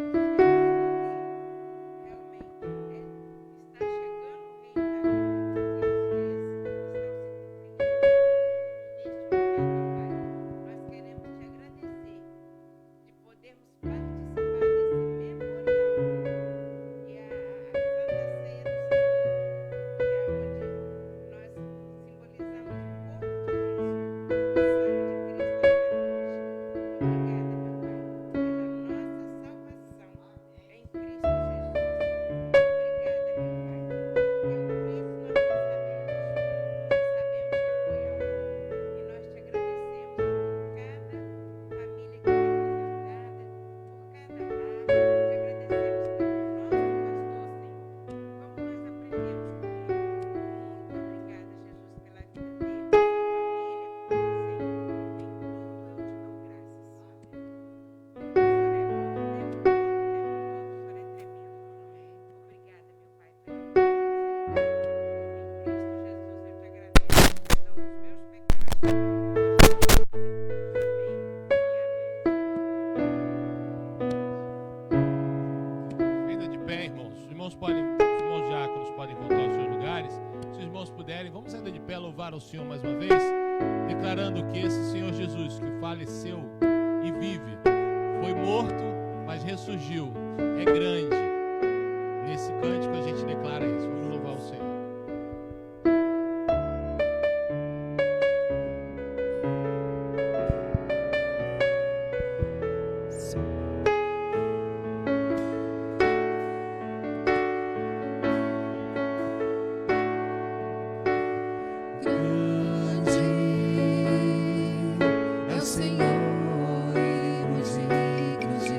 realmente está chegando o reino da glória, porque os dias estão se cumprindo. E neste momento, Pai, nós queremos te agradecer de podermos participar desse memorial, que é a Santa Ceia do Senhor, que é onde nós simbolizamos o corpo de Cristo, o sangue de Cristo ali na cruz. Obrigada, meu Pai, pela nossa salvação em Cristo Jesus. Obrigada, meu Pai, porque o preço nós não sabemos, mas sabemos que foi alto. E nós te agradecemos por cada família que é representada, por cada lar, te agradecemos pelo nosso pastor, Senhor, como nós aprendemos com ele. Muito obrigada, Jesus, pela vida dele, pela sua família, Senhor, em tudo eu te dou graças. O Senhor é bom o tempo todo, o Senhor é tremendo. Obrigada, meu Pai, pela tua misericórdia. Em Cristo Jesus eu te agradeço, perdão dos meus pecados. Hoje e amém. Ainda de pé, irmãos. Os irmãos diáconos podem voltar aos seus lugares. Se os irmãos puderem, vamos ainda de pé louvar ao Senhor mais uma vez, declarando que esse Senhor Jesus, que faleceu e vive, foi morto, mas ressurgiu, é grande. Nesse cântico a gente declara isso. Vamos louvar o Senhor. é o Senhor e muito digno de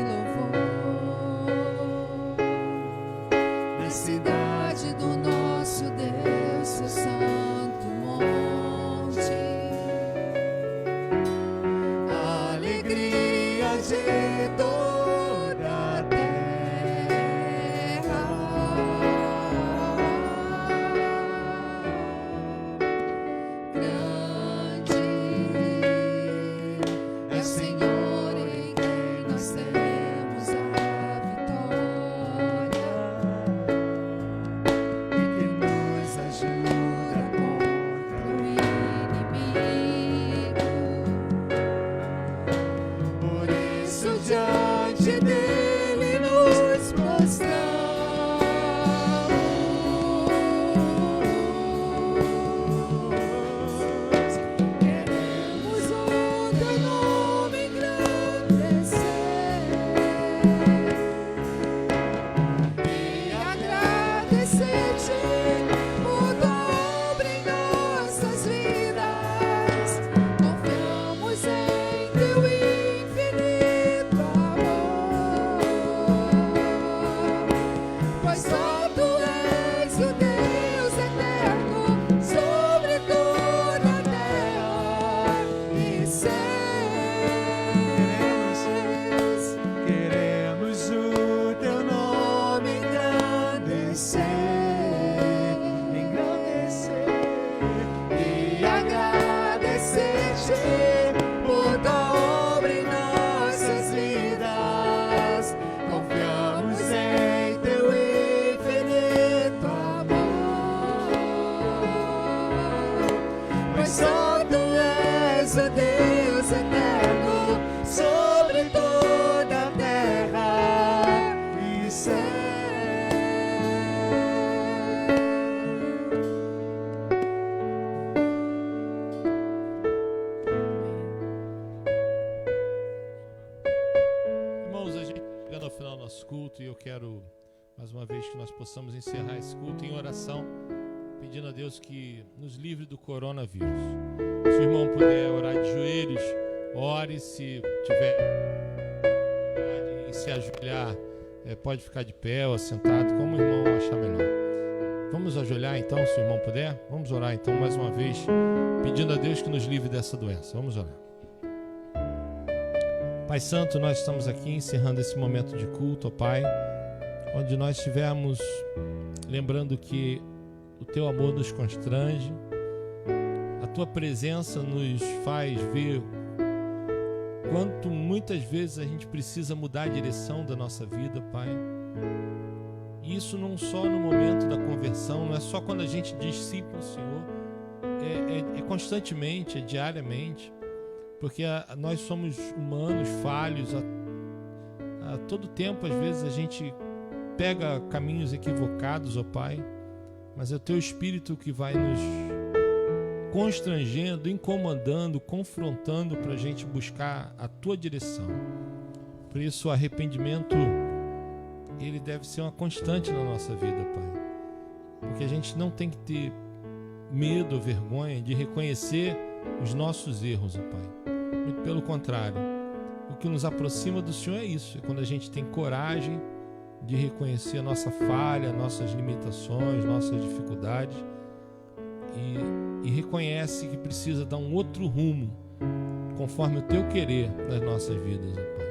louvor. Na cidade do nosso Deus, seu santo monte, a alegria de toda a terra. Grande é o Senhor em quem nós temos a vitória, e que nos ajuda contra o inimigo. Por isso diante dele nos prostramos. Queremos o teu nome engrandecer e agradecer-te por tua obra em nossas vidas. Confiamos em teu infinito amor, pois só tu és o Deus eterno sobre toda a terra e céus. Queremos o teu nome engrandecer E agradecer-te por tua obra em nossas vidas. Confiamos em teu infinito amor, pois só tu és o Deus eterno sobre toda a terra e céu. Irmãos, a gente está chegando ao final do nosso culto e eu quero, mais uma vez, que nós possamos encerrar esse culto em oração, pedindo a Deus que nos livre do coronavírus. Se o irmão puder orar de joelhos, ore. Se tiver em se ajoelhar, pode ficar de pé ou sentado, como o irmão achar melhor. Vamos ajoelhar então, se o irmão puder? Vamos orar então mais uma vez, pedindo a Deus que nos livre dessa doença. Vamos orar. Pai Santo, nós estamos aqui encerrando esse momento de culto, ó Pai, onde nós estivermos lembrando que o Teu amor nos constrange, a Tua presença nos faz ver quanto muitas vezes a gente precisa mudar a direção da nossa vida, Pai. E isso não só no momento da conversão, não é só quando a gente diz sim para o Senhor, é constantemente, é diariamente, porque nós somos humanos, falhos, a todo tempo às vezes a gente pega caminhos equivocados, ó Pai, mas é o Teu Espírito que vai nos constrangendo, incomodando, confrontando para a gente buscar a Tua direção. Por isso o arrependimento, ele deve ser uma constante na nossa vida, Pai, porque a gente não tem que ter medo ou vergonha de reconhecer os nossos erros, ó Pai. Muito pelo contrário, o que nos aproxima do Senhor é isso, é quando a gente tem coragem de reconhecer a nossa falha, nossas limitações, nossas dificuldades e reconhece que precisa dar um outro rumo conforme o Teu querer nas nossas vidas, ó Pai.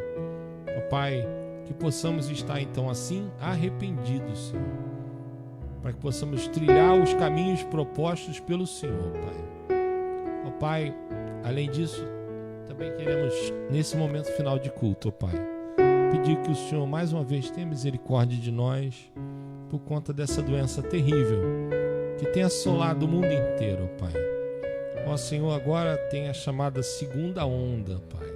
Ó Pai, que possamos estar então assim arrependidos, Senhor, para que possamos trilhar os caminhos propostos pelo Senhor, Pai. Ó Pai, além disso, também queremos, nesse momento final de culto, ó Pai, pedir que o Senhor mais uma vez tenha misericórdia de nós por conta dessa doença terrível que tem assolado o mundo inteiro, ó Pai. Ó Senhor, agora tem a chamada segunda onda, Pai.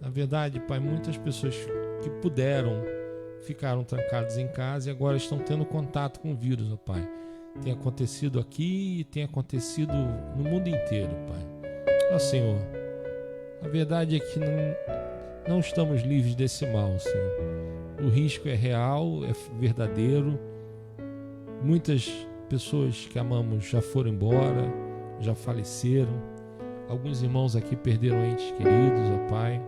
Na verdade, Pai, muitas pessoas que puderam ficaram trancadas em casa e agora estão tendo contato com o vírus, ó Pai. Tem acontecido aqui e tem acontecido no mundo inteiro, Pai. Ó Senhor, a verdade é que não estamos livres desse mal, Senhor. O risco é real, é verdadeiro. Muitas pessoas que amamos já foram embora, já faleceram. Alguns irmãos aqui perderam entes queridos, ó Pai.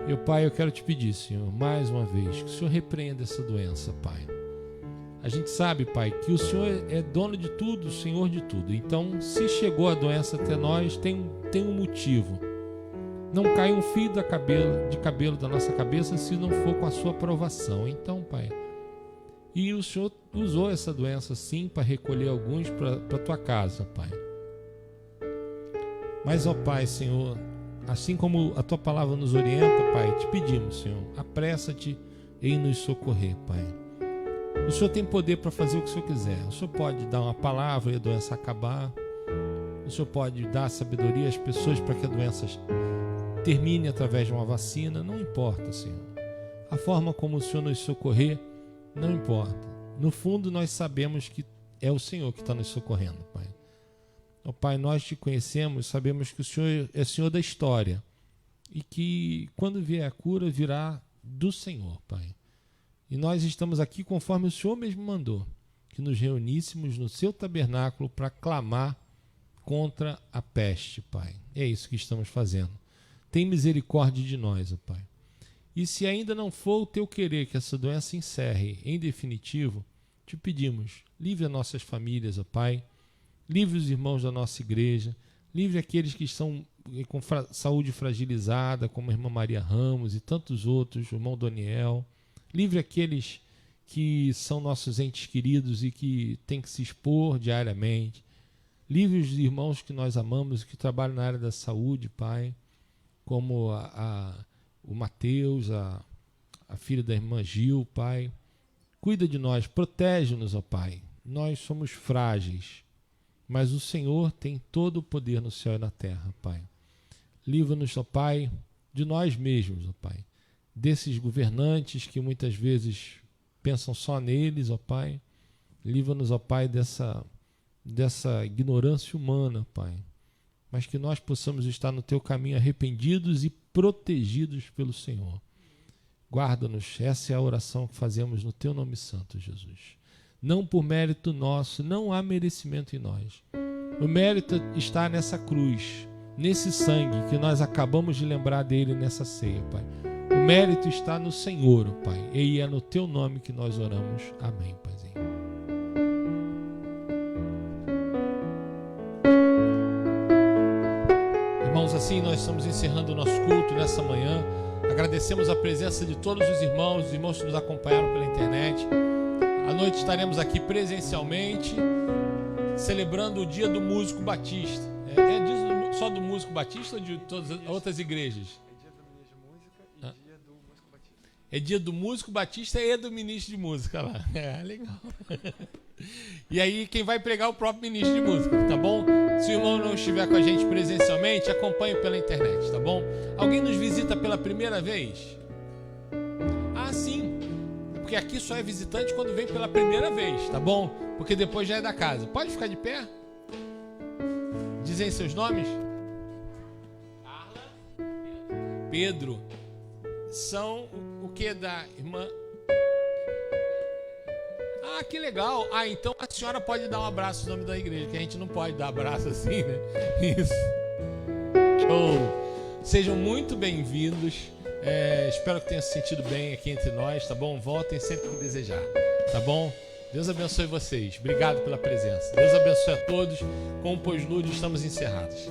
Meu Pai, eu quero te pedir, Senhor, mais uma vez, que o Senhor repreenda essa doença, Pai. A gente sabe, Pai, que o Senhor é dono de tudo, Senhor de tudo. Então, se chegou a doença até nós, tem um motivo. Não cai um fio de cabelo da nossa cabeça se não for com a sua aprovação. Então, Pai, e o Senhor usou essa doença sim para recolher alguns para a tua casa, Pai. Mas, ó Pai, Senhor, assim como a tua palavra nos orienta, Pai, te pedimos, Senhor, apressa-te em nos socorrer, Pai. O Senhor tem poder para fazer o que o Senhor quiser. O Senhor pode dar uma palavra e a doença acabar. O Senhor pode dar sabedoria às pessoas para que a doença termine através de uma vacina. Não importa, Senhor. A forma como o Senhor nos socorrer, não importa. No fundo, nós sabemos que é o Senhor que está nos socorrendo, Pai. Ó Pai, nós te conhecemos, sabemos que o Senhor é Senhor da história e que quando vier a cura, virá do Senhor, Pai. E nós estamos aqui conforme o Senhor mesmo mandou, que nos reuníssemos no seu tabernáculo para clamar contra a peste, Pai. É isso que estamos fazendo. Tem misericórdia de nós, ó Pai. E se ainda não for o teu querer que essa doença encerre em definitivo, te pedimos, livre as nossas famílias, ó Pai. Livre os irmãos da nossa igreja, livre aqueles que estão com saúde fragilizada, como a irmã Maria Ramos e tantos outros, o irmão Daniel. Livre aqueles que são nossos entes queridos e que têm que se expor diariamente. Livre os irmãos que nós amamos e que trabalham na área da saúde, Pai, como o Mateus, a filha da irmã Gil, Pai. Cuida de nós, protege-nos, ó Pai. Nós somos frágeis. Mas o Senhor tem todo o poder no céu e na terra, Pai. Livra-nos, ó Pai, de nós mesmos, ó Pai. Desses governantes que muitas vezes pensam só neles, ó Pai. Livra-nos, ó Pai, dessa ignorância humana, Pai. Mas que nós possamos estar no Teu caminho arrependidos e protegidos pelo Senhor. Guarda-nos, essa é a oração que fazemos no Teu nome santo, Jesus. Não por mérito nosso, não há merecimento em nós. O mérito está nessa cruz, nesse sangue que nós acabamos de lembrar dele nessa ceia, Pai. O mérito está no Senhor, Pai, e é no Teu nome que nós oramos. Amém, Paizinho. Irmãos, assim nós estamos encerrando o nosso culto nessa manhã. Agradecemos a presença de todos os irmãos que nos acompanharam pela internet. À noite estaremos aqui presencialmente, celebrando o Dia do Músico Batista. É só do Músico Batista ou de todas as outras igrejas? É Dia do Ministro de Música e Dia do Músico Batista. É Dia do Músico Batista e do Ministro de Música lá. É, legal. E aí quem vai pregar é o próprio Ministro de Música, tá bom? Se o irmão não estiver com a gente presencialmente, acompanhe pela internet, tá bom? Alguém nos visita pela primeira vez? Ah, sim. Porque aqui só é visitante quando vem pela primeira vez, tá bom? Porque depois já é da casa. Pode ficar de pé? Dizem seus nomes? Carla, Pedro. São o que da irmã? Ah, que legal. Ah, então a senhora pode dar um abraço no nome da igreja, que a gente não pode dar abraço assim, né? Isso. Show. Sejam muito bem-vindos. Espero que tenham se sentido bem aqui entre nós, tá bom? Voltem sempre que desejar, tá bom? Deus abençoe vocês. Obrigado pela presença. Deus abençoe a todos. Com o pós-lúdio estamos encerrados.